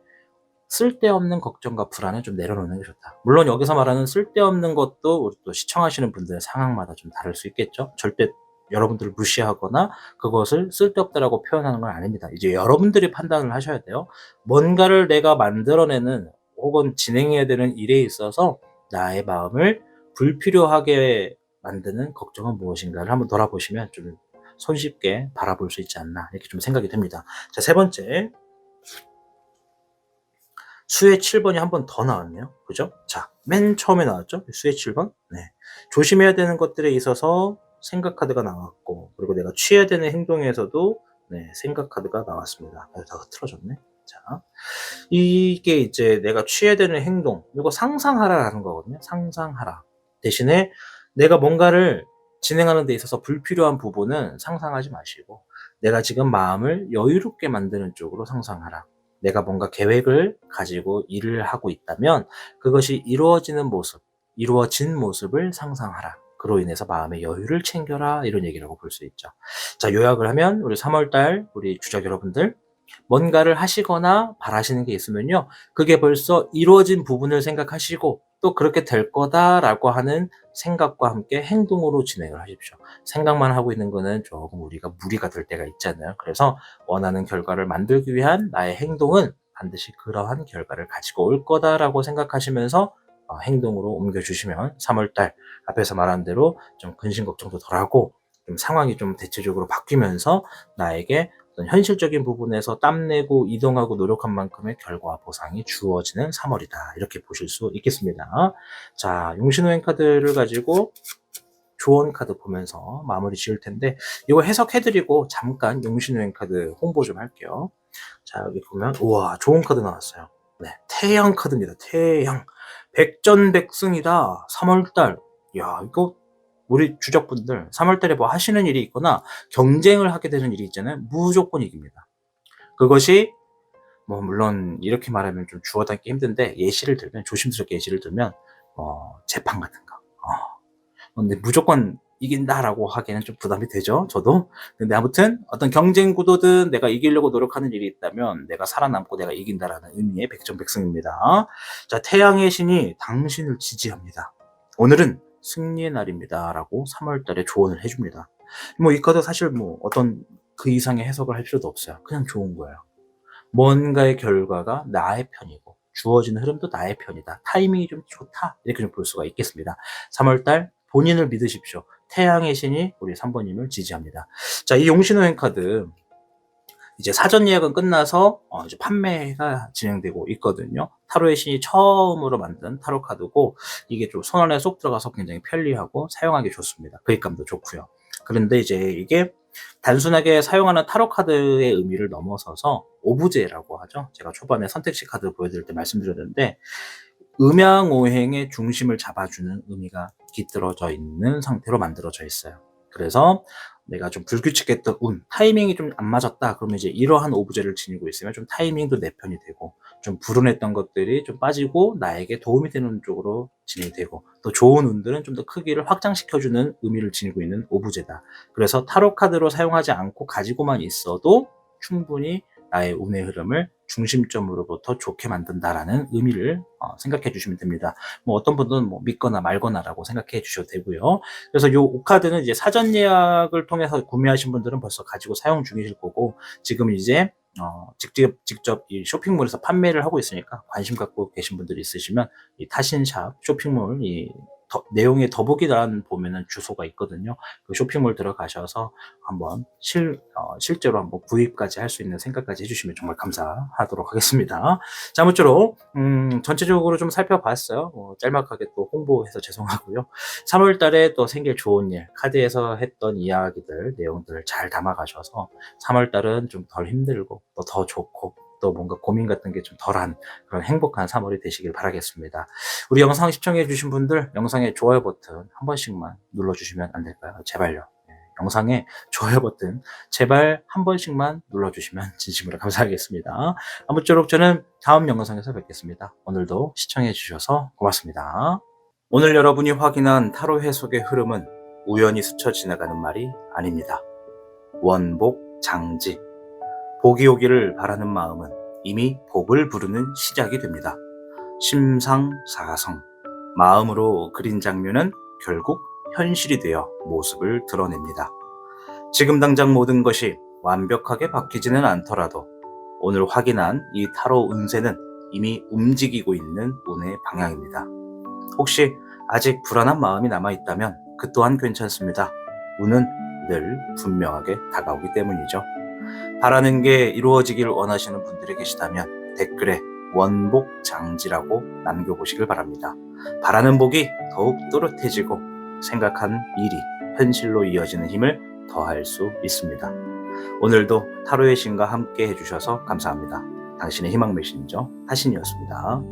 쓸데없는 걱정과 불안을 좀 내려놓는 게 좋다. 물론 여기서 말하는 쓸데없는 것도 우리 또 시청하시는 분들의 상황마다 좀 다를 수 있겠죠. 절대 여러분들을 무시하거나 그것을 쓸데없다라고 표현하는 건 아닙니다. 이제 여러분들이 판단을 하셔야 돼요. 뭔가를 내가 만들어내는 혹은 진행해야 되는 일에 있어서 나의 마음을 불필요하게 만드는 걱정은 무엇인가를 한번 돌아보시면 좀 손쉽게 바라볼 수 있지 않나 이렇게 좀 생각이 됩니다. 자, 세 번째. 수의 7번이 한 번 더 나왔네요. 그죠? 자, 맨 처음에 나왔죠? 수의 7번. 네. 조심해야 되는 것들에 있어서 생각 카드가 나왔고, 그리고 내가 취해야 되는 행동에서도 네, 생각 카드가 나왔습니다. 다 흐트러졌네. 자, 이게 이제 내가 취해야 되는 행동, 이거 상상하라라는 거거든요. 상상하라. 대신에 내가 뭔가를 진행하는 데 있어서 불필요한 부분은 상상하지 마시고, 내가 지금 마음을 여유롭게 만드는 쪽으로 상상하라. 내가 뭔가 계획을 가지고 일을 하고 있다면 그것이 이루어지는 모습, 이루어진 모습을 상상하라. 그로 인해서 마음의 여유를 챙겨라. 이런 얘기라고 볼 수 있죠. 자, 요약을 하면 우리 3월달 우리 주작 여러분들 뭔가를 하시거나 바라시는 게 있으면요. 그게 벌써 이루어진 부분을 생각하시고 또 그렇게 될 거다라고 하는 생각과 함께 행동으로 진행을 하십시오. 생각만 하고 있는 거는 조금 우리가 무리가 될 때가 있잖아요. 그래서 원하는 결과를 만들기 위한 나의 행동은 반드시 그러한 결과를 가지고 올 거다라고 생각하시면서 행동으로 옮겨주시면 3월달 앞에서 말한 대로 좀 근심 걱정도 덜하고 좀 상황이 좀 대체적으로 바뀌면서 나에게 어떤 현실적인 부분에서 땀내고 이동하고 노력한 만큼의 결과와 보상이 주어지는 3월이다. 이렇게 보실 수 있겠습니다. 자, 용신호행 카드를 가지고 조언 카드 보면서 마무리 지을 텐데 이거 해석해드리고 잠깐 용신호행 카드 홍보 좀 할게요. 자, 여기 보면 우와 좋은 카드 나왔어요. 네, 태양 카드입니다. 태양. 백전백승이다. 3월달. 야, 이거 우리 주적분들 3월달에 뭐 하시는 일이 있거나 경쟁을 하게 되는 일이 있잖아요. 무조건 이깁니다. 그것이 뭐 물론 이렇게 말하면 좀 주워 담기 힘든데 예시를 들면 조심스럽게 예시를 들면 재판 같은 거. 근데 무조건 이긴다라고 하기에는 좀 부담이 되죠, 저도. 근데 아무튼 어떤 경쟁 구도든 내가 이기려고 노력하는 일이 있다면 내가 살아남고 내가 이긴다라는 의미의 백전백승입니다. 자, 태양의 신이 당신을 지지합니다. 오늘은 승리의 날입니다라고 3월 달에 조언을 해줍니다. 뭐 이 카드 사실 뭐 어떤 그 이상의 해석을 할 필요도 없어요. 그냥 좋은 거예요. 뭔가의 결과가 나의 편이고 주어지는 흐름도 나의 편이다. 타이밍이 좀 좋다. 이렇게 좀 볼 수가 있겠습니다. 3월달 본인을 믿으십시오. 태양의 신이 우리 3번님을 지지합니다. 자, 이 용신호행 카드 이제 사전 예약은 끝나서 이제 판매가 진행되고 있거든요. 타로의 신이 처음으로 만든 타로 카드고 이게 좀 손 안에 쏙 들어가서 굉장히 편리하고 사용하기 좋습니다. 그립감도 좋고요. 그런데 이제 이게 단순하게 사용하는 타로 카드의 의미를 넘어서서 오브제라고 하죠. 제가 초반에 선택지 카드 보여드릴 때 말씀드렸는데 음양오행의 중심을 잡아주는 의미가 깃들어져 있는 상태로 만들어져 있어요. 그래서 내가 좀 불규칙했던 운, 타이밍이 좀 안 맞았다. 그러면 이제 이러한 오브제를 지니고 있으면 좀 타이밍도 내 편이 되고, 좀 불운했던 것들이 좀 빠지고 나에게 도움이 되는 쪽으로 진행이 되고, 또 좋은 운들은 좀 더 크기를 확장시켜주는 의미를 지니고 있는 오브제다. 그래서 타로 카드로 사용하지 않고 가지고만 있어도 충분히 나의 운의 흐름을 중심점으로부터 좋게 만든다라는 의미를 생각해 주시면 됩니다. 뭐 어떤 분들은 뭐 믿거나 말거나라고 생각해 주셔도 되고요. 그래서 요 오카드는 이제 사전 예약을 통해서 구매하신 분들은 벌써 가지고 사용 중이실 거고, 지금 이제 직접 이 쇼핑몰에서 판매를 하고 있으니까 관심 갖고 계신 분들이 있으시면 이 타신샵 쇼핑몰 내용에 더보기란 보면은 주소가 있거든요. 그 쇼핑몰 들어가셔서 한번 실제로 한번 구입까지 할 수 있는 생각까지 해주시면 정말 감사하도록 하겠습니다. 자, 아무쪼록 전체적으로 좀 살펴봤어요. 짤막하게 또 홍보해서 죄송하고요. 3월 달에 또 생길 좋은 일, 카드에서 했던 이야기들, 내용들을 잘 담아가셔서 3월 달은 좀 덜 힘들고 또 더 좋고 또 뭔가 고민 같은 게 좀 덜한 그런 행복한 3월이 되시길 바라겠습니다. 우리 영상 시청해 주신 분들 영상에 좋아요 버튼 한 번씩만 눌러주시면 안 될까요? 제발요. 영상에 좋아요 버튼 제발 한 번씩만 눌러주시면 진심으로 감사하겠습니다. 아무쪼록 저는 다음 영상에서 뵙겠습니다. 오늘도 시청해 주셔서 고맙습니다. 오늘 여러분이 확인한 타로 해석의 흐름은 우연히 스쳐 지나가는 말이 아닙니다. 원복, 장지, 복이 오기를 바라는 마음은 이미 복을 부르는 시작이 됩니다. 심상사성, 마음으로 그린 장면은 결국 현실이 되어 모습을 드러냅니다. 지금 당장 모든 것이 완벽하게 바뀌지는 않더라도 오늘 확인한 이 타로 운세는 이미 움직이고 있는 운의 방향입니다. 혹시 아직 불안한 마음이 남아있다면 그 또한 괜찮습니다. 운은 늘 분명하게 다가오기 때문이죠. 바라는 게 이루어지길 원하시는 분들이 계시다면 댓글에 원복장지라고 남겨보시길 바랍니다. 바라는 복이 더욱 또렷해지고 생각한 일이 현실로 이어지는 힘을 더할 수 있습니다. 오늘도 타로의 신과 함께 해주셔서 감사합니다. 당신의 희망 메신저 타신이었습니다.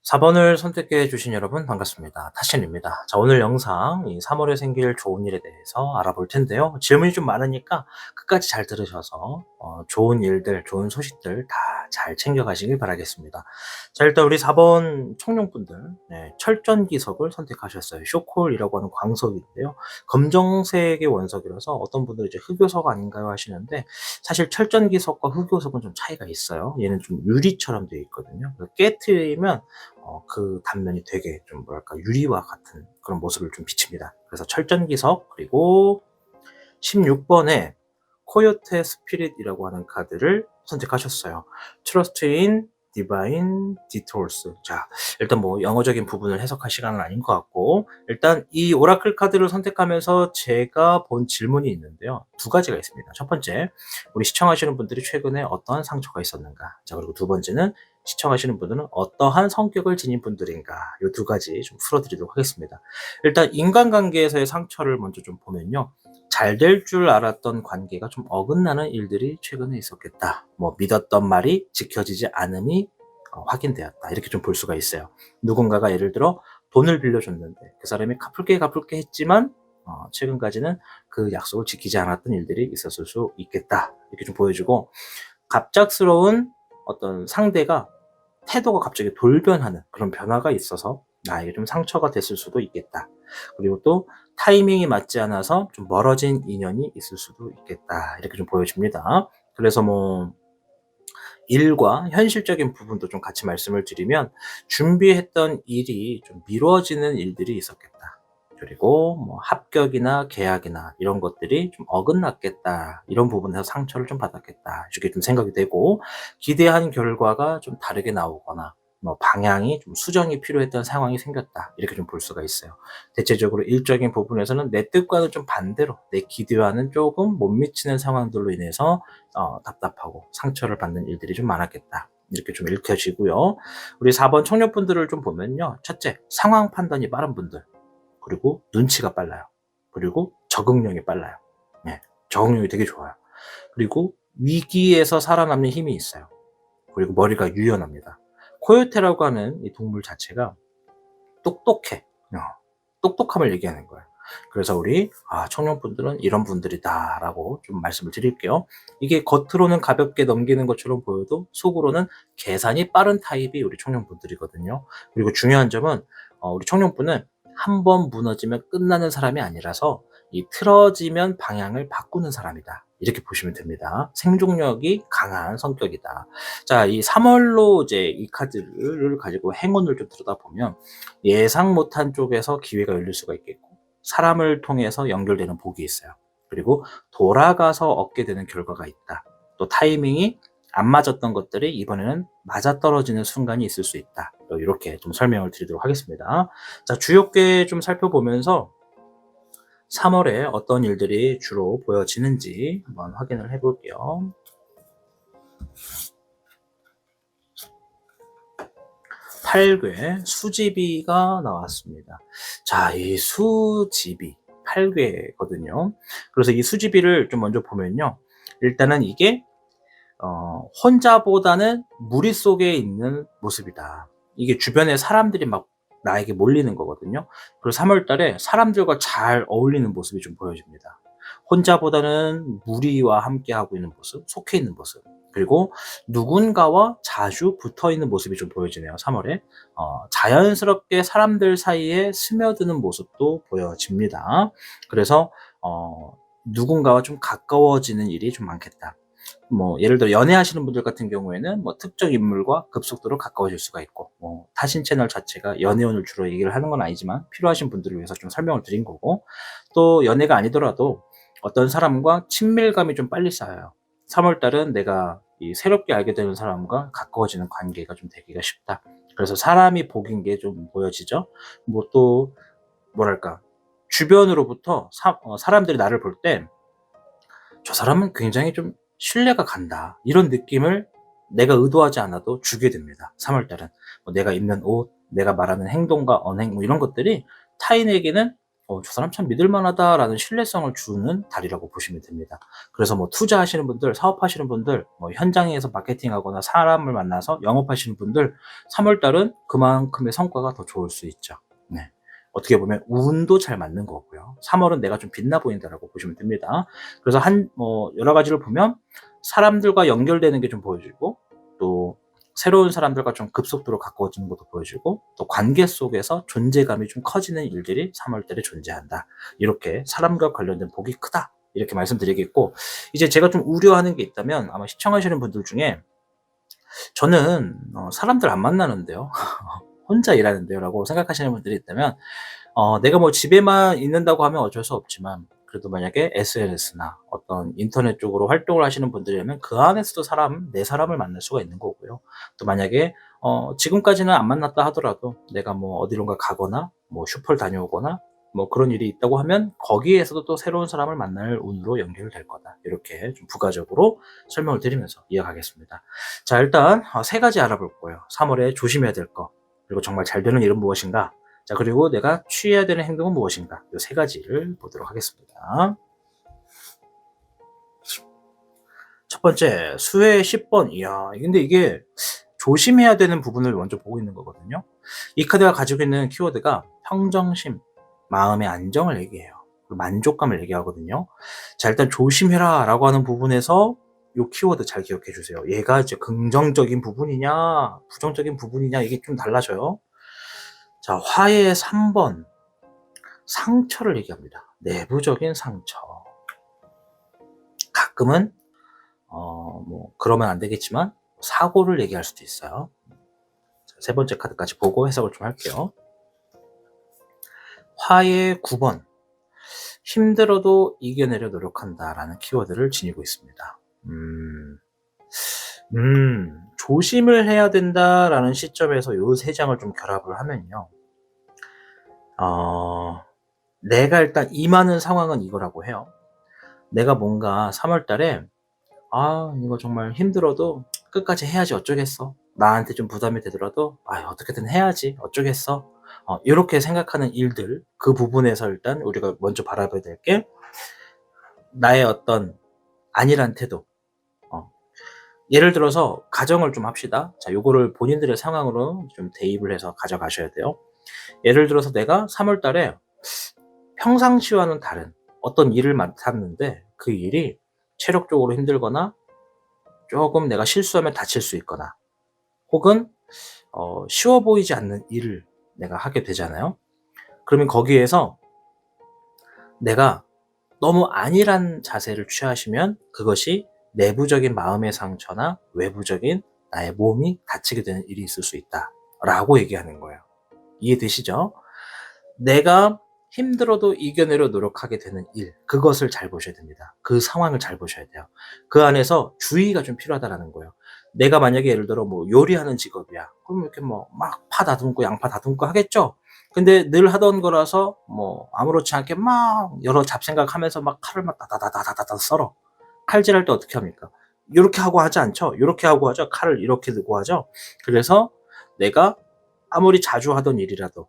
4번을 선택해 주신 여러분 반갑습니다. 타신입니다. 자, 오늘 영상 이 3월에 생길 좋은 일에 대해서 알아볼 텐데요. 질문이 좀 많으니까 끝까지 잘 들으셔서 좋은 일들, 좋은 소식들 다 잘 챙겨가시길 바라겠습니다. 자, 일단 우리 4번 청룡분들 철전기석을 선택하셨어요. 쇼콜이라고 하는 광석인데요. 검정색의 원석이라서 어떤 분들은 이제 흑요석 아닌가요 하시는데 사실 철전기석과 흑요석은 좀 차이가 있어요. 얘는 좀 유리처럼 되어 있거든요. 깨트리면 그 단면이 되게 좀 뭐랄까 유리와 같은 그런 모습을 좀 비칩니다. 그래서 철전기석 그리고 16번에 코요테 스피릿이라고 하는 카드를 선택하셨어요. Trust in Divine Detours. 자, 일단 뭐 영어적인 부분을 해석할 시간은 아닌 것 같고 일단 이 오라클 카드를 선택하면서 제가 본 질문이 있는데요. 두 가지가 있습니다. 첫 번째, 우리 시청하시는 분들이 최근에 어떠한 상처가 있었는가. 자, 그리고 두 번째는 시청하시는 분들은 어떠한 성격을 지닌 분들인가. 이 두 가지 좀 풀어드리도록 하겠습니다. 일단 인간관계에서의 상처를 먼저 좀 보면요. 잘 될 줄 알았던 관계가 좀 어긋나는 일들이 최근에 있었겠다. 뭐 믿었던 말이 지켜지지 않음이 확인되었다. 이렇게 좀 볼 수가 있어요. 누군가가 예를 들어 돈을 빌려줬는데 그 사람이 갚을게 했지만 최근까지는 그 약속을 지키지 않았던 일들이 있었을 수 있겠다. 이렇게 좀 보여주고 갑작스러운 어떤 상대가 태도가 갑자기 돌변하는 그런 변화가 있어서 나에게 좀 상처가 됐을 수도 있겠다. 그리고 또 타이밍이 맞지 않아서 좀 멀어진 인연이 있을 수도 있겠다. 이렇게 좀 보여집니다. 그래서 뭐 일과 현실적인 부분도 좀 같이 말씀을 드리면 준비했던 일이 좀 미뤄지는 일들이 있었겠다. 그리고 뭐 합격이나 계약이나 이런 것들이 좀 어긋났겠다. 이런 부분에서 상처를 좀 받았겠다. 이렇게 좀 생각이 되고 기대한 결과가 좀 다르게 나오거나 뭐 방향이 좀 수정이 필요했던 상황이 생겼다. 이렇게 좀 볼 수가 있어요. 대체적으로 일적인 부분에서는 내 뜻과는 좀 반대로 내 기대와는 조금 못 미치는 상황들로 인해서 답답하고 상처를 받는 일들이 좀 많았겠다. 이렇게 좀 읽혀지고요. 우리 4번 청년분들을 좀 보면요. 첫째, 상황 판단이 빠른 분들. 그리고 눈치가 빨라요. 그리고 적응력이 빨라요. 네, 적응력이 되게 좋아요. 그리고 위기에서 살아남는 힘이 있어요. 그리고 머리가 유연합니다. 코요테라고 하는 이 동물 자체가 똑똑해. 똑똑함을 얘기하는 거예요. 그래서 우리 청년분들은 이런 분들이다라고 좀 말씀을 드릴게요. 이게 겉으로는 가볍게 넘기는 것처럼 보여도 속으로는 계산이 빠른 타입이 우리 청년분들이거든요. 그리고 중요한 점은 우리 청년분은 한 번 무너지면 끝나는 사람이 아니라서 이 틀어지면 방향을 바꾸는 사람이다. 이렇게 보시면 됩니다. 생존력이 강한 성격이다. 자, 이 3월로 이제 이 카드를 가지고 행운을 좀 들여다보면 예상 못한 쪽에서 기회가 열릴 수가 있겠고 사람을 통해서 연결되는 복이 있어요. 그리고 돌아가서 얻게 되는 결과가 있다. 또 타이밍이 안 맞았던 것들이 이번에는 맞아떨어지는 순간이 있을 수 있다. 이렇게 좀 설명을 드리도록 하겠습니다. 자, 주요께 좀 살펴보면서 3월에 어떤 일들이 주로 보여지는지 한번 확인을 해볼게요. 팔괘 수지비가 나왔습니다. 자, 이 수지비 8괘거든요. 그래서 이 수지비를 좀 먼저 보면요. 일단은 이게 혼자보다는 무리 속에 있는 모습이다. 이게 주변에 사람들이 막 나에게 몰리는 거거든요. 그리고 3월 달에 사람들과 잘 어울리는 모습이 좀 보여집니다. 혼자보다는 무리와 함께하고 있는 모습, 속해 있는 모습. 그리고 누군가와 자주 붙어 있는 모습이 좀 보여지네요. 3월에. 자연스럽게 사람들 사이에 스며드는 모습도 보여집니다. 그래서 누군가와 좀 가까워지는 일이 좀 많겠다. 뭐 예를 들어 연애하시는 분들 같은 경우에는 뭐 특정 인물과 급속도로 가까워질 수가 있고, 뭐 타신 채널 자체가 연애운을 주로 얘기를 하는 건 아니지만 필요하신 분들을 위해서 좀 설명을 드린 거고, 또 연애가 아니더라도 어떤 사람과 친밀감이 좀 빨리 쌓여요. 3월 달은 내가 이 새롭게 알게 되는 사람과 가까워지는 관계가 좀 되기가 쉽다. 그래서 사람이 복인 게 좀 보여지죠. 뭐 또 뭐랄까, 주변으로부터 사람들이 나를 볼 때 저 사람은 굉장히 좀 신뢰가 간다. 이런 느낌을 내가 의도하지 않아도 주게 됩니다. 3월 달은. 뭐 내가 입는 옷, 내가 말하는 행동과 언행, 뭐 이런 것들이 타인에게는 저 사람 참 믿을 만하다라는 신뢰성을 주는 달이라고 보시면 됩니다. 그래서 뭐 투자하시는 분들, 사업하시는 분들, 뭐 현장에서 마케팅하거나 사람을 만나서 영업하시는 분들, 3월 달은 그만큼의 성과가 더 좋을 수 있죠. 네. 어떻게 보면 운도 잘 맞는 거고요. 3월은 내가 좀 빛나 보인다라고 보시면 됩니다. 그래서 여러 가지를 보면 사람들과 연결되는 게 좀 보여지고, 또 새로운 사람들과 좀 급속도로 가까워지는 것도 보여지고, 또 관계 속에서 존재감이 좀 커지는 일들이 3월 달에 존재한다. 이렇게 사람과 관련된 복이 크다. 이렇게 말씀드리겠고, 이제 제가 좀 우려하는 게 있다면 아마 시청하시는 분들 중에 저는 사람들 안 만나는데요. 혼자 일하는데요. 라고 생각하시는 분들이 있다면 내가 뭐 집에만 있는다고 하면 어쩔 수 없지만 그래도 만약에 SNS나 어떤 인터넷 쪽으로 활동을 하시는 분들이라면 그 안에서도 내 사람을 만날 수가 있는 거고요. 또 만약에 지금까지는 안 만났다 하더라도 내가 뭐 어디론가 가거나 뭐 슈퍼를 다녀오거나 뭐 그런 일이 있다고 하면 거기에서도 또 새로운 사람을 만날 운으로 연결될 거다. 이렇게 좀 부가적으로 설명을 드리면서 이어가겠습니다. 자, 일단 세 가지 알아볼 거예요. 3월에 조심해야 될 거, 그리고 정말 잘 되는 일은 무엇인가, 자, 그리고 내가 취해야 되는 행동은 무엇인가, 이 세 가지를 보도록 하겠습니다. 첫 번째, 수혜 10번. 이야, 근데 이게 조심해야 되는 부분을 먼저 보고 있는 거거든요. 이 카드가 가지고 있는 키워드가 평정심, 마음의 안정을 얘기해요. 만족감을 얘기하거든요. 자, 일단 조심해라 라고 하는 부분에서 이 키워드 잘 기억해 주세요. 얘가 이제 긍정적인 부분이냐 부정적인 부분이냐 이게 좀 달라져요. 자, 화의 3번. 상처를 얘기합니다. 내부적인 상처. 가끔은 그러면 안 되겠지만 사고를 얘기할 수도 있어요. 자, 세 번째 카드까지 보고 해석을 좀 할게요. 화의 9번. 힘들어도 이겨내려 노력한다라는 키워드를 지니고 있습니다. 조심을 해야 된다라는 시점에서 요 세 장을 좀 결합을 하면요. 내가 일단 임하는 상황은 이거라고 해요. 내가 뭔가 3월 달에 이거 정말 힘들어도 끝까지 해야지 어쩌겠어. 나한테 좀 부담이 되더라도 어떻게든 해야지 어쩌겠어. 이렇게 생각하는 일들, 그 부분에서 일단 우리가 먼저 바라봐야 될 게 나의 어떤 안일한 태도. 예를 들어서 가정을 좀 합시다. 자, 요거를 본인들의 상황으로 좀 대입을 해서 가져가셔야 돼요. 예를 들어서 내가 3월 달에 평상시와는 다른 어떤 일을 맡았는데 그 일이 체력적으로 힘들거나 조금 내가 실수하면 다칠 수 있거나 혹은 쉬워 보이지 않는 일을 내가 하게 되잖아요. 그러면 거기에서 내가 너무 안일한 자세를 취하시면 그것이 내부적인 마음의 상처나 외부적인 나의 몸이 다치게 되는 일이 있을 수 있다라고 얘기하는 거예요. 이해되시죠? 내가 힘들어도 이겨내려 노력하게 되는 일, 그것을 잘 보셔야 됩니다. 그 상황을 잘 보셔야 돼요. 그 안에서 주의가 좀 필요하다라는 거예요. 내가 만약에 예를 들어 요리하는 직업이야. 그럼 이렇게 막 파 다듬고 양파 다듬고 하겠죠? 근데 늘 하던 거라서 아무렇지 않게 막 여러 잡생각하면서 막 칼을 막 다다다다다다 썰어. 칼질할 때 어떻게 합니까? 요렇게 하고 하지 않죠? 요렇게 하고 하죠? 칼을 이렇게 들고 하죠? 그래서 내가 아무리 자주 하던 일이라도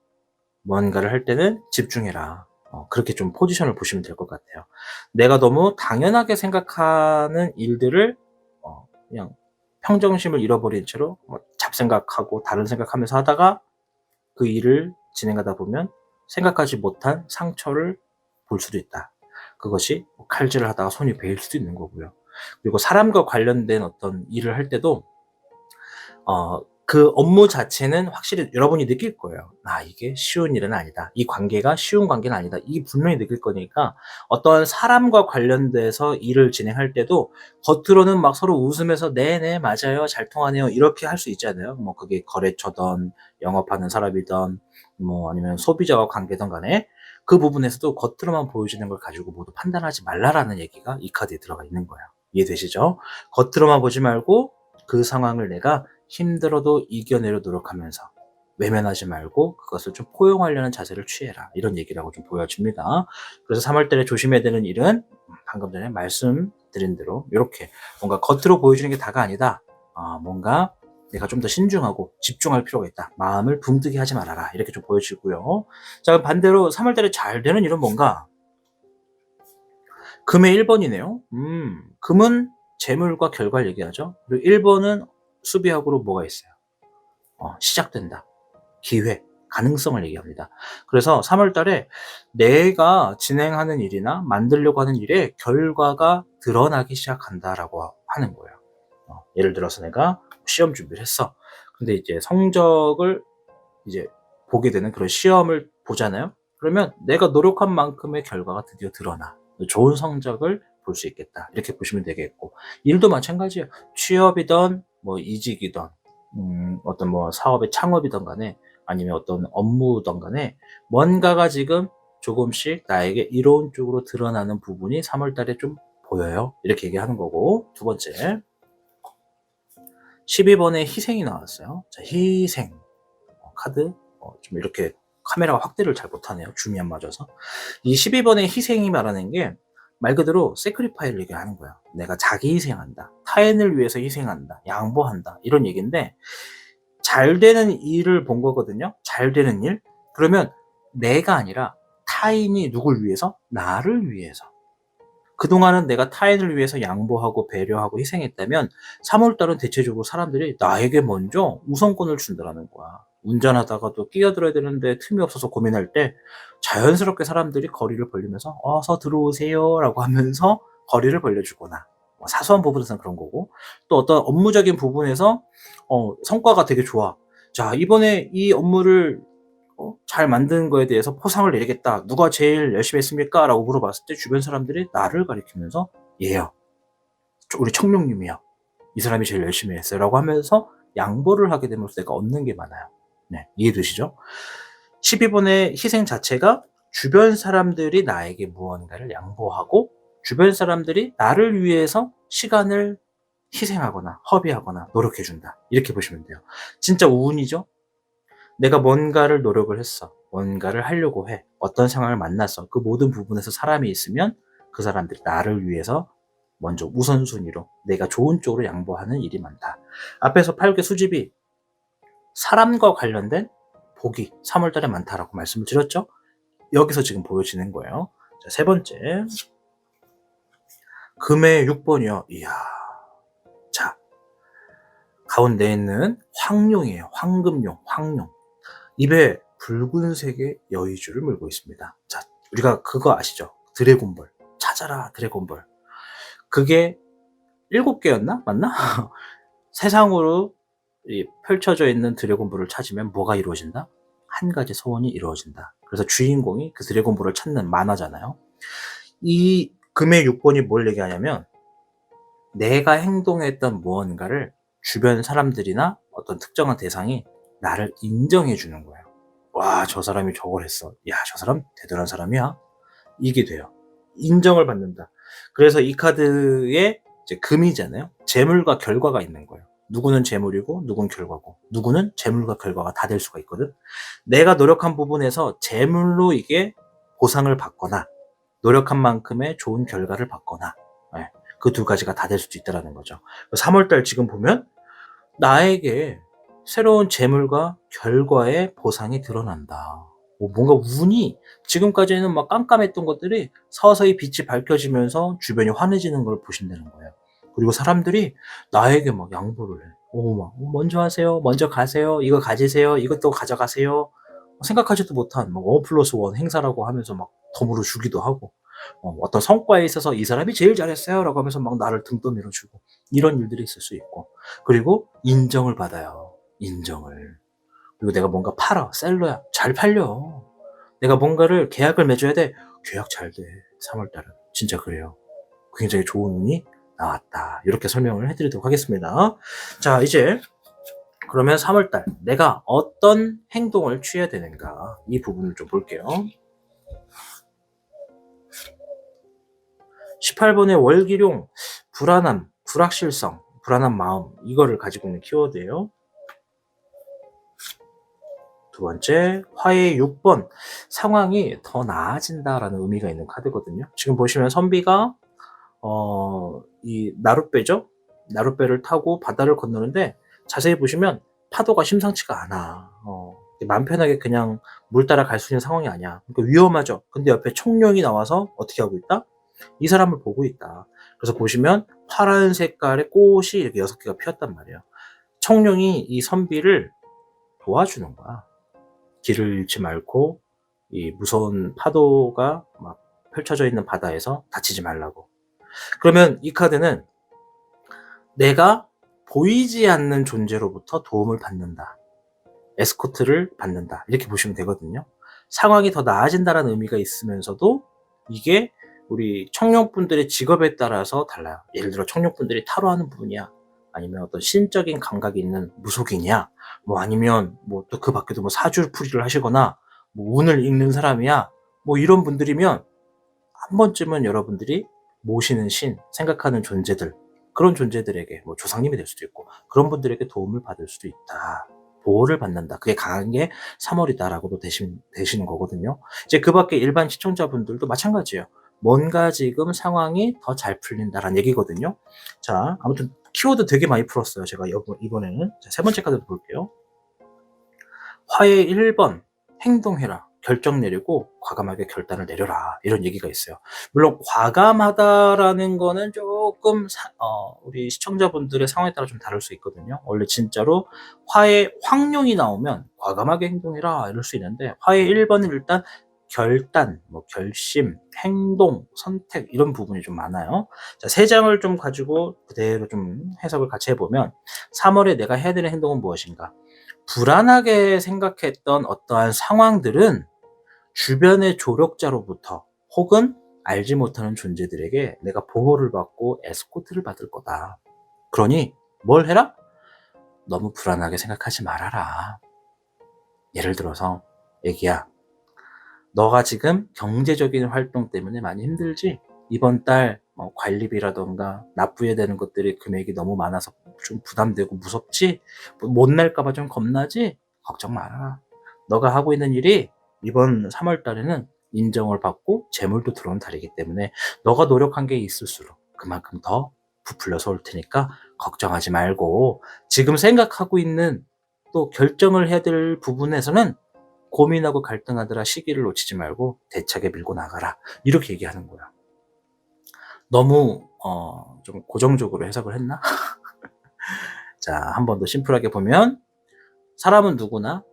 뭔가를 할 때는 집중해라. 그렇게 좀 포지션을 보시면 될 것 같아요. 내가 너무 당연하게 생각하는 일들을 그냥 평정심을 잃어버린 채로 잡생각하고 다른 생각하면서 하다가 그 일을 진행하다 보면 생각하지 못한 상처를 볼 수도 있다. 그것이 칼질을 하다가 손이 베일 수도 있는 거고요. 그리고 사람과 관련된 어떤 일을 할 때도 그 업무 자체는 확실히 여러분이 느낄 거예요. 이게 쉬운 일은 아니다. 이 관계가 쉬운 관계는 아니다. 이게 분명히 느낄 거니까 어떤 사람과 관련돼서 일을 진행할 때도 겉으로는 막 서로 웃으면서 네네 맞아요 잘 통하네요 이렇게 할 수 있잖아요. 그게 거래처든 영업하는 사람이든 아니면 소비자와 관계든 간에 그 부분에서도 겉으로만 보여지는 걸 가지고 모두 판단하지 말라라는 얘기가 이 카드에 들어가 있는 거예요. 이해되시죠? 겉으로만 보지 말고 그 상황을 내가 힘들어도 이겨내려 노력하면서 외면하지 말고 그것을 좀 포용하려는 자세를 취해라. 이런 얘기라고 좀 보여집니다. 그래서 3월 달에 조심해야 되는 일은 방금 전에 말씀드린 대로 이렇게 뭔가 겉으로 보여주는 게 다가 아니다. 뭔가 내가 좀 더 신중하고 집중할 필요가 있다. 마음을 붕뜨게 하지 말아라. 이렇게 좀 보여지고요. 자, 반대로 3월 달에 잘 되는 일은 뭔가? 금의 1번이네요. 금은 재물과 결과를 얘기하죠. 그리고 1번은 수비학으로 뭐가 있어요? 시작된다. 기회, 가능성을 얘기합니다. 그래서 3월 달에 내가 진행하는 일이나 만들려고 하는 일에 결과가 드러나기 시작한다라고 하는 거예요. 예를 들어서 내가 시험 준비를 했어. 근데 이제 성적을 이제 보게 되는 그런 시험을 보잖아요. 그러면 내가 노력한 만큼의 결과가 드디어 드러나. 좋은 성적을 볼 수 있겠다. 이렇게 보시면 되겠고. 일도 마찬가지예요. 취업이든 이직이든 어떤 사업의 창업이든 간에 아니면 어떤 업무든 간에 뭔가가 지금 조금씩 나에게 이로운 쪽으로 드러나는 부분이 3월 달에 좀 보여요. 이렇게 얘기하는 거고. 두 번째. 12번에 희생이 나왔어요. 자, 희생. 카드. 좀 이렇게 카메라가 확대를 잘 못하네요. 줌이 안 맞아서. 이 12번의 희생이 말하는 게 말 그대로 세크리파이를 얘기하는 거야. 내가 자기 희생한다. 타인을 위해서 희생한다. 양보한다. 이런 얘기인데 잘 되는 일을 본 거거든요. 잘 되는 일. 그러면 내가 아니라 타인이 누굴 위해서? 나를 위해서. 그동안은 내가 타인을 위해서 양보하고 배려하고 희생했다면 3월달은 대체적으로 사람들이 나에게 먼저 우선권을 준다라는 거야. 운전하다가도 끼어들어야 되는데 틈이 없어서 고민할 때 자연스럽게 사람들이 거리를 벌리면서 어서 들어오세요 라고 하면서 거리를 벌려주거나 사소한 부분에서는 그런 거고 또 어떤 업무적인 부분에서 성과가 되게 좋아. 자, 이번에 이 업무를 잘 만든 거에 대해서 포상을 내리겠다. "누가 제일 열심히 했습니까?" 라고 물어봤을 때 주변 사람들이 나를 가리키면서 "얘요. 우리 청룡님이요. 이 사람이 제일 열심히 했어요." 라고 하면서 양보를 하게 되면서 내가 얻는 게 많아요. 네. 이해되시죠? 12번의 희생 자체가 주변 사람들이 나에게 무언가를 양보하고 주변 사람들이 나를 위해서 시간을 희생하거나 허비하거나 노력해 준다. 이렇게 보시면 돼요. 진짜 운이죠? 내가 뭔가를 노력을 했어. 뭔가를 하려고 해. 어떤 상황을 만났어. 그 모든 부분에서 사람이 있으면 그 사람들이 나를 위해서 먼저 우선순위로 내가 좋은 쪽으로 양보하는 일이 많다. 앞에서 8개 수집이 사람과 관련된 복이 3월 달에 많다라고 말씀을 드렸죠? 여기서 지금 보여지는 거예요. 자, 세 번째. 금의 6번이요. 이야. 자, 가운데 있는 황룡이에요. 황금룡, 황룡. 입에 붉은색의 여의주를 물고 있습니다. 자, 우리가 그거 아시죠? 드래곤볼. 찾아라, 드래곤볼. 그게 7개였나? 맞나? 세상으로 펼쳐져 있는 드래곤볼을 찾으면 뭐가 이루어진다? 한 가지 소원이 이루어진다. 그래서 주인공이 그 드래곤볼을 찾는 만화잖아요. 이 금의 6번이 뭘 얘기하냐면 내가 행동했던 무언가를 주변 사람들이나 어떤 특정한 대상이 나를 인정해 주는 거예요. 와, 저 사람이 저걸 했어. 야, 저 사람 대단한 사람이야. 이게 돼요. 인정을 받는다. 그래서 이 카드에 이제 금이잖아요. 재물과 결과가 있는 거예요. 누구는 재물이고 누구는 결과고 누구는 재물과 결과가 다 될 수가 있거든. 내가 노력한 부분에서 재물로 이게 보상을 받거나 노력한 만큼의 좋은 결과를 받거나 그 두 가지가 다 될 수도 있다는 거죠. 3월달 지금 보면 나에게 새로운 재물과 결과의 보상이 드러난다. 뭔가 운이 지금까지는 막 깜깜했던 것들이 서서히 빛이 밝혀지면서 주변이 환해지는 걸 보신다는 거예요. 그리고 사람들이 나에게 막 양보를 해. 막 먼저 하세요. 먼저 가세요. 이거 가지세요. 이것도 가져가세요. 생각하지도 못한 1+1 행사라고 하면서 막 덤으로 주기도 하고 어떤 성과에 있어서 이 사람이 제일 잘했어요 라고 하면서 막 나를 등 떠밀어 주고 이런 일들이 있을 수 있고 그리고 인정을 받아요. 인정을. 그리고 내가 뭔가 팔아. 셀러야. 잘 팔려. 내가 뭔가를 계약을 맺어야 돼. 계약 잘 돼. 3월 달은. 진짜 그래요. 굉장히 좋은 운이 나왔다. 이렇게 설명을 해드리도록 하겠습니다. 자, 이제 그러면 3월 달 내가 어떤 행동을 취해야 되는가 이 부분을 좀 볼게요. 18번의 월기룡 불안함, 불확실성, 불안한 마음 이거를 가지고 있는 키워드예요. 두 번째 화의 6번 상황이 더 나아진다라는 의미가 있는 카드거든요. 지금 보시면 선비가 이 나룻배죠. 나룻배를 타고 바다를 건너는데 자세히 보시면 파도가 심상치가 않아. 마음 편하게 그냥 물 따라 갈 수 있는 상황이 아니야. 그러니까 위험하죠. 근데 옆에 청룡이 나와서 어떻게 하고 있다? 이 사람을 보고 있다. 그래서 보시면 파란 색깔의 꽃이 이렇게 6개가 피었단 말이에요. 청룡이 이 선비를 도와주는 거야. 길을 잃지 말고 이 무서운 파도가 막 펼쳐져 있는 바다에서 다치지 말라고. 그러면 이 카드는 내가 보이지 않는 존재로부터 도움을 받는다. 에스코트를 받는다. 이렇게 보시면 되거든요. 상황이 더 나아진다는 의미가 있으면서도 이게 우리 청룡분들의 직업에 따라서 달라요. 예를 들어 청룡분들이 타로하는 분이야. 아니면 어떤 신적인 감각이 있는 무속인이야. 아니면 또 그 밖에도 사주풀이를 하시거나 운을 읽는 사람이야. 이런 분들이면 한 번쯤은 여러분들이 모시는 신, 생각하는 존재들, 그런 존재들에게 조상님이 될 수도 있고 그런 분들에게 도움을 받을 수도 있다. 보호를 받는다. 그게 강한 게 3월이다라고도 되시는 거거든요. 이제 그 밖에 일반 시청자분들도 마찬가지예요. 뭔가 지금 상황이 더 잘 풀린다라는 얘기거든요. 자, 아무튼 키워드 되게 많이 풀었어요. 제가 이번에는. 자, 세 번째 카드 볼게요. 화의 1번, 행동해라. 결정 내리고 과감하게 결단을 내려라. 이런 얘기가 있어요. 물론 과감하다라는 거는 조금 우리 시청자분들의 상황에 따라 좀 다를 수 있거든요. 원래 진짜로 화의 황룡이 나오면 과감하게 행동해라 이럴 수 있는데 화의 1번은 일단 결단, 결심, 행동, 선택 이런 부분이 좀 많아요. 자, 3장을 좀 가지고 그대로 좀 해석을 같이 해보면 3월에 내가 해야 되는 행동은 무엇인가? 불안하게 생각했던 어떠한 상황들은 주변의 조력자로부터 혹은 알지 못하는 존재들에게 내가 보호를 받고 에스코트를 받을 거다. 그러니 뭘 해라? 너무 불안하게 생각하지 말아라. 예를 들어서 애기야, 너가 지금 경제적인 활동 때문에 많이 힘들지? 이번 달 관리비라던가 납부해야 되는 것들이 금액이 너무 많아서 좀 부담되고 무섭지? 못 낼까 봐 좀 겁나지? 걱정 마라. 너가 하고 있는 일이 이번 3월 달에는 인정을 받고 재물도 들어온 달이기 때문에 너가 노력한 게 있을수록 그만큼 더 부풀려서 올 테니까 걱정하지 말고 지금 생각하고 있는 또 결정을 해야 될 부분에서는 고민하고 갈등하더라 시기를 놓치지 말고 대차게 밀고 나가라. 이렇게 얘기하는 거야. 너무 좀 고정적으로 해석을 했나? 자, 한 번 더 심플하게 보면 사람은 누구나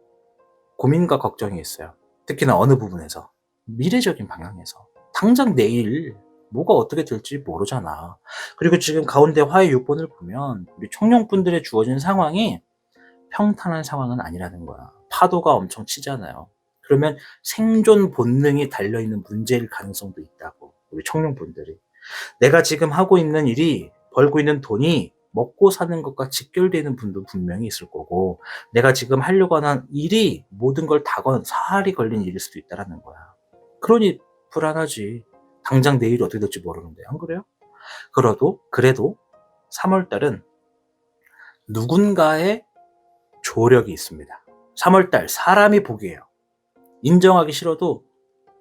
고민과 걱정이 있어요. 특히나 어느 부분에서. 미래적인 방향에서. 당장 내일 뭐가 어떻게 될지 모르잖아. 그리고 지금 가운데 화의 6번을 보면 우리 청룡분들의 주어진 상황이 평탄한 상황은 아니라는 거야. 파도가 엄청 치잖아요. 그러면 생존 본능이 달려있는 문제일 가능성도 있다고. 우리 청룡분들이. 내가 지금 하고 있는 일이 벌고 있는 돈이 먹고 사는 것과 직결되는 분도 분명히 있을 거고 내가 지금 하려고 하는 일이 모든 걸 다 건 사활이 걸린 일일 수도 있다는 거야. 그러니 불안하지. 당장 내일이 어떻게 될지 모르는데 안 그래요? 그래도 3월달은 누군가의 조력이 있습니다. 3월달 사람이 복이에요. 인정하기 싫어도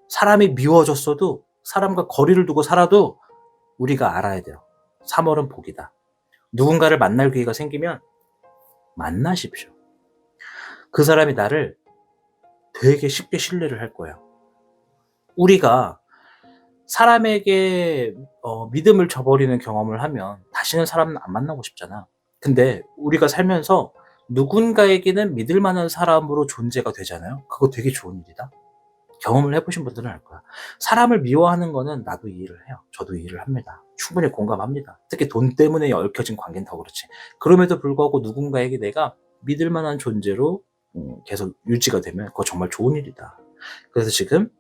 사람이 미워졌어도 사람과 거리를 두고 살아도 우리가 알아야 돼요. 3월은 복이다. 누군가를 만날 기회가 생기면 만나십시오. 그 사람이 나를 되게 쉽게 신뢰를 할 거예요. 우리가 사람에게 믿음을 저버리는 경험을 하면 다시는 사람은 안 만나고 싶잖아. 근데 우리가 살면서 누군가에게는 믿을 만한 사람으로 존재가 되잖아요. 그거 되게 좋은 일이다. 경험을 해보신 분들은 알 거야. 사람을 미워하는 거는 나도 이해를 해요. 저도 이해를 합니다. 충분히 공감합니다. 특히 돈 때문에 얽혀진 관계는 더 그렇지. 그럼에도 불구하고 누군가에게 내가 믿을 만한 존재로 계속 유지가 되면 그거 정말 좋은 일이다. 그래서 지금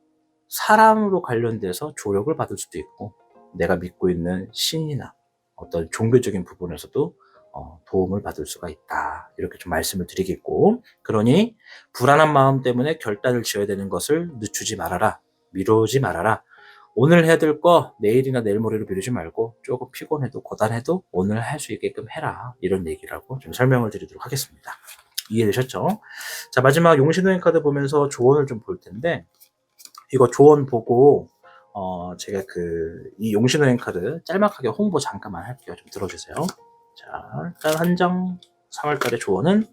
사람으로 관련돼서 조력을 받을 수도 있고 내가 믿고 있는 신이나 어떤 종교적인 부분에서도 도움을 받을 수가 있다. 이렇게 좀 말씀을 드리겠고, 그러니 불안한 마음 때문에 결단을 지어야 되는 것을 늦추지 말아라. 미루지 말아라. 오늘 해야 될 거 내일이나 내일 모레로 미루지 말고 조금 피곤해도 고단해도 오늘 할 수 있게끔 해라. 이런 얘기라고 좀 설명을 드리도록 하겠습니다. 이해되셨죠? 자, 마지막 용신호행 카드 보면서 조언을 좀 볼 텐데 이거 조언 보고 제가 이 용신호행 카드 짤막하게 홍보 잠깐만 할게요. 좀 들어주세요. 자, 일단 한정 3월달의 조언은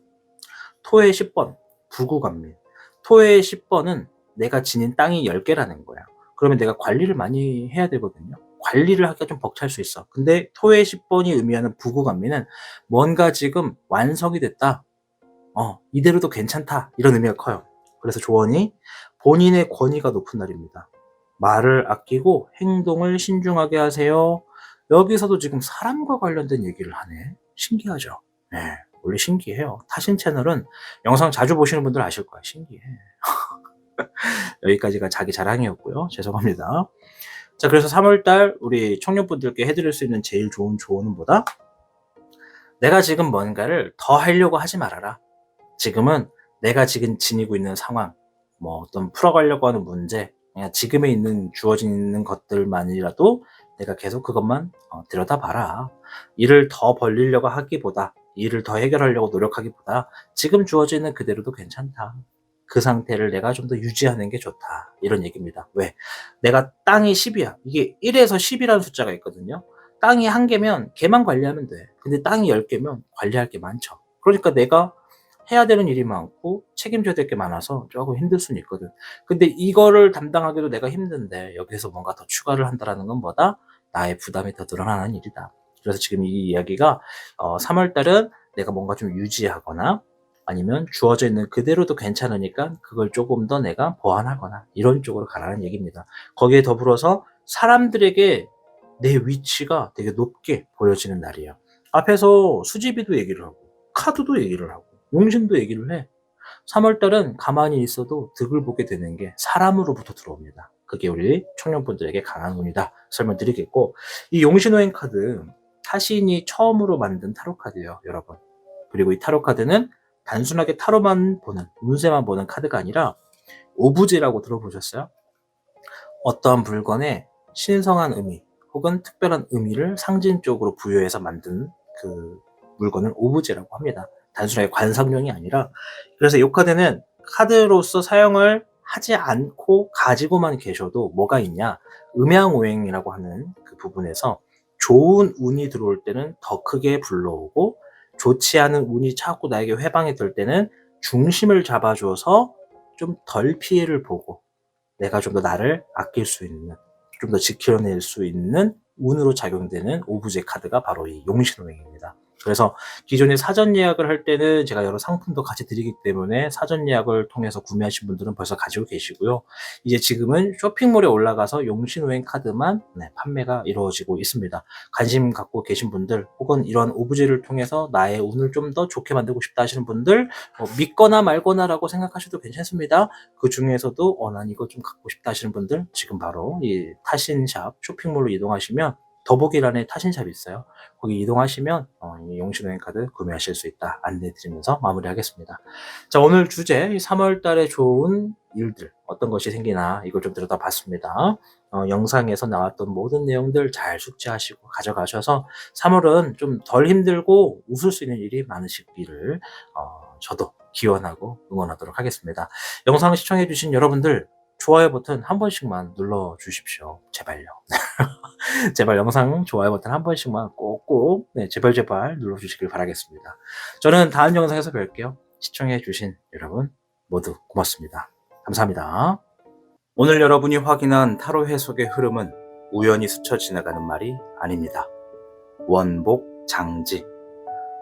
토의 10번 부구간밀. 토의 10번은 내가 지닌 땅이 10개라는 거야. 그러면 내가 관리를 많이 해야 되거든요. 관리를 하기가 좀 벅찰 수 있어. 근데 토의 10번이 의미하는 부구간밀은 뭔가 지금 완성이 됐다. 이대로도 괜찮다. 이런 의미가 커요. 그래서 조언이 본인의 권위가 높은 날입니다. 말을 아끼고 행동을 신중하게 하세요. 여기서도 지금 사람과 관련된 얘기를 하네. 신기하죠? 네, 원래 신기해요. 타신 채널은 영상 자주 보시는 분들 아실 거야. 신기해. 여기까지가 자기 자랑이었고요. 죄송합니다. 자, 그래서 3월달 우리 청년분들께 해드릴 수 있는 제일 좋은 조언은 뭐다? 내가 지금 뭔가를 더 하려고 하지 말아라. 지금은 내가 지금 지니고 있는 상황, 어떤 풀어가려고 하는 문제, 그냥 지금에 주어진 있는 것들만이라도 내가 계속 그것만 들여다봐라. 일을 더 벌리려고 하기보다, 일을 더 해결하려고 노력하기보다 지금 주어지는 그대로도 괜찮다. 그 상태를 내가 좀 더 유지하는 게 좋다. 이런 얘기입니다. 왜? 내가 땅이 10이야. 이게 1에서 10이라는 숫자가 있거든요. 땅이 1개면 걔만 관리하면 돼. 근데 땅이 10개면 관리할 게 많죠. 그러니까 내가 해야 되는 일이 많고 책임져야 될 게 많아서 조금 힘들 수는 있거든. 근데 이거를 담당하기도 내가 힘든데 여기서 뭔가 더 추가를 한다는 건 뭐다? 나의 부담이 더 늘어나는 일이다. 그래서 지금 이 이야기가 3월달은 내가 뭔가 좀 유지하거나 아니면 주어져 있는 그대로도 괜찮으니까 그걸 조금 더 내가 보완하거나 이런 쪽으로 가라는 얘기입니다. 거기에 더불어서 사람들에게 내 위치가 되게 높게 보여지는 날이에요. 앞에서 수지비도 얘기를 하고 카드도 얘기를 하고 용신도 얘기를 해. 3월달은 가만히 있어도 득을 보게 되는 게 사람으로부터 들어옵니다. 그게 우리 청년분들에게 강한 운이다 설명드리겠고, 이 용신호행 카드 타신이 처음으로 만든 타로 카드예요, 여러분. 그리고 이 타로 카드는 단순하게 타로만 보는, 운세만 보는 카드가 아니라 오브제라고 들어보셨어요? 어떠한 물건에 신성한 의미 혹은 특별한 의미를 상징적으로 부여해서 만든 그 물건을 오브제라고 합니다. 단순하게 관상용이 아니라. 그래서 이 카드는 카드로서 사용을 하지 않고 가지고만 계셔도 뭐가 있냐, 음양오행이라고 하는 그 부분에서 좋은 운이 들어올 때는 더 크게 불러오고, 좋지 않은 운이 자꾸 나에게 회방이 될 때는 중심을 잡아줘서 좀 덜 피해를 보고 내가 좀 더 나를 아낄 수 있는, 좀 더 지켜낼 수 있는 운으로 작용되는 오브제 카드가 바로 이 용신호행입니다. 그래서 기존에 사전 예약을 할 때는 제가 여러 상품도 같이 드리기 때문에 사전 예약을 통해서 구매하신 분들은 벌써 가지고 계시고요. 이제 지금은 쇼핑몰에 올라가서 용신호행 카드만 판매가 이루어지고 있습니다. 관심 갖고 계신 분들, 혹은 이런 오브제를 통해서 나의 운을 좀 더 좋게 만들고 싶다 하시는 분들, 믿거나 말거나라고 생각하셔도 괜찮습니다. 그 중에서도 난 이거 좀 갖고 싶다 하시는 분들, 지금 바로 이 타신샵 쇼핑몰로 이동하시면 더보기란에 타신샵이 있어요. 거기 이동하시면 이 용신호행 카드 구매하실 수 있다 안내드리면서 마무리하겠습니다. 자, 오늘 주제 3월 달에 좋은 일들 어떤 것이 생기나 이걸 좀 들여다봤습니다. 영상에서 나왔던 모든 내용들 잘 숙지하시고 가져가셔서 3월은 좀 덜 힘들고 웃을 수 있는 일이 많으시기를 저도 기원하고 응원하도록 하겠습니다. 영상 시청해주신 여러분들, 좋아요 버튼 한 번씩만 눌러주십시오. 제발요. 제발 영상 좋아요 버튼 한 번씩만 꼭꼭 제발 눌러주시길 바라겠습니다. 저는 다음 영상에서 뵐게요. 시청해주신 여러분 모두 고맙습니다. 감사합니다. 오늘 여러분이 확인한 타로 해석의 흐름은 우연히 스쳐 지나가는 말이 아닙니다. 원복, 장지,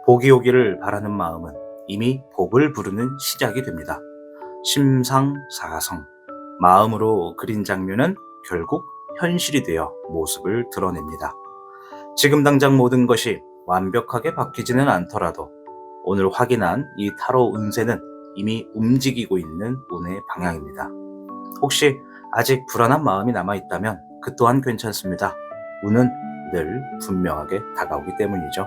복이 오기를 바라는 마음은 이미 복을 부르는 시작이 됩니다. 심상사성, 마음으로 그린 장면은 결국 현실이 되어 모습을 드러냅니다. 지금 당장 모든 것이 완벽하게 바뀌지는 않더라도 오늘 확인한 이 타로 운세는 이미 움직이고 있는 운의 방향입니다. 혹시 아직 불안한 마음이 남아있다면 그 또한 괜찮습니다. 운은 늘 분명하게 다가오기 때문이죠.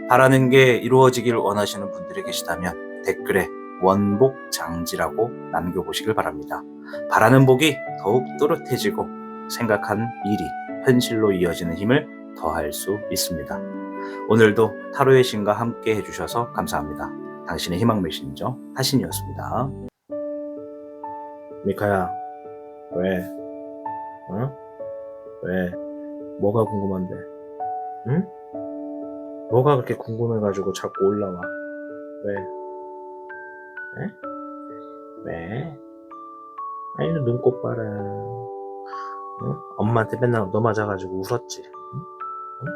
바라는 게 이루어지길 원하시는 분들이 계시다면 댓글에 원복장지라고 남겨보시길 바랍니다. 바라는 복이 더욱 또렷해지고 생각한 일이 현실로 이어지는 힘을 더할 수 있습니다. 오늘도 타로의 신과 함께 해주셔서 감사합니다. 당신의 희망 메신저 타신이었습니다. 미카야, 왜? 왜? 뭐가 궁금한데? 응? 뭐가 그렇게 궁금해가지고 자꾸 올라와? 왜? 에? 왜? 아니, 눈곱 봐라. 응? 엄마한테 맨날 너 맞아가지고 울었지. 응? 응?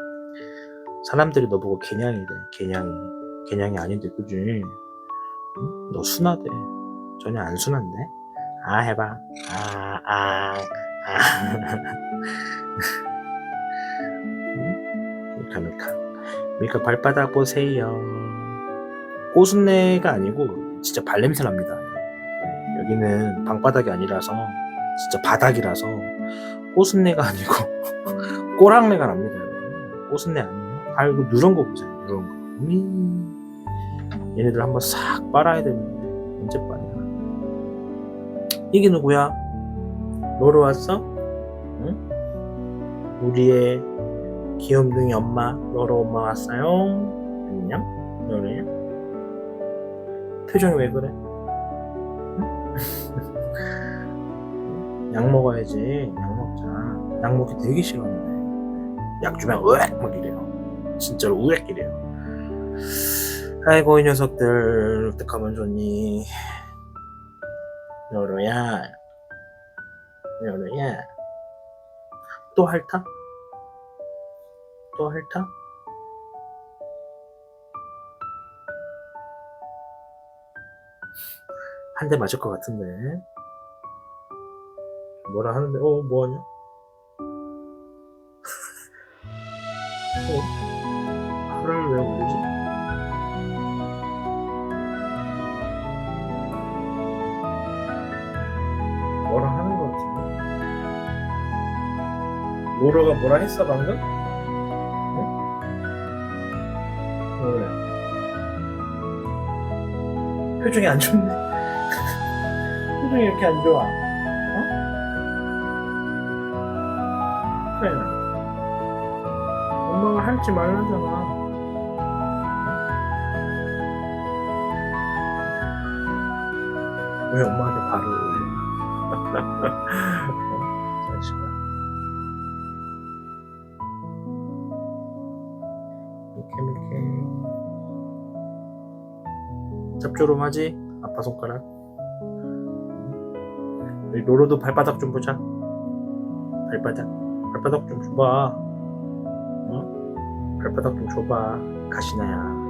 사람들이 너 보고 개냥이래. 개냥이 아닌데, 그지? 응? 너 순하대. 전혀 안 순한데? 해봐. 미카 발바닥 보세요. 꽃순내가 아니고 진짜 발냄새 납니다. 여기는 방바닥이 아니라서 진짜 바닥이라서 꽃순내가 아니고 꼬랑내가 납니다. 꽃순내 아니에요. 이거 누런 거 보세요. 누런 거. 얘네들 한번 싹 빨아야 되는데 언제 빠냐. 이게 누구야? 너로 왔어? 응? 우리의 귀염둥이 엄마, 너로 엄마 왔어요? 안녕? 너네? 표정이 왜 그래? 응? 약 먹어야지. 약 먹자. 약 먹기 되게 싫어하는데 약 주면 으악 막 이래요. 진짜로 으악 이래요. 아이고 이 녀석들 어떡하면 좋니. 너로야 또 핥아? 또 핥아? 한 대 맞을 것 같은데. 뭐라 하는데 뭐하냐? 하루를 왜 울리지? 로로가 뭐라 했어 방금? 응? 왜? 표정이 안 좋네. 표정이 이렇게 안 좋아. 어? 그래. 엄마가 할지 말라잖아. 왜 엄마한테 발을 올려? 자식아. 이렇게. 짭조름하지? 아빠 손가락. 우리 로로도 발바닥 좀 보자. 발바닥 좀 줘봐. 어? 발바닥 좀 줘봐. 가시나야.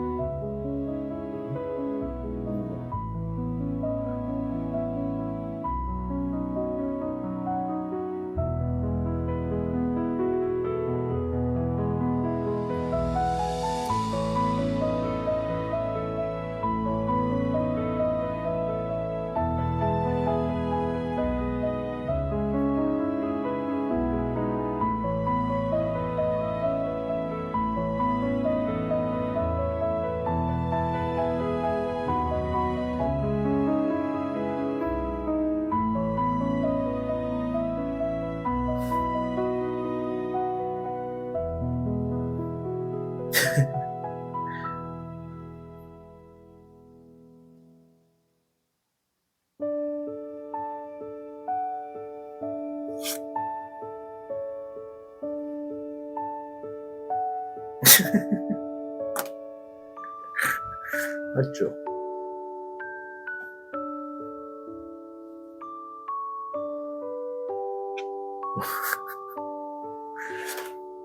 맞죠?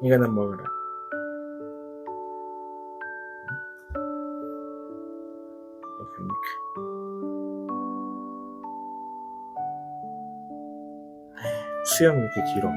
이거나 먹어라. 이렇게. 수염이 이렇게 길어?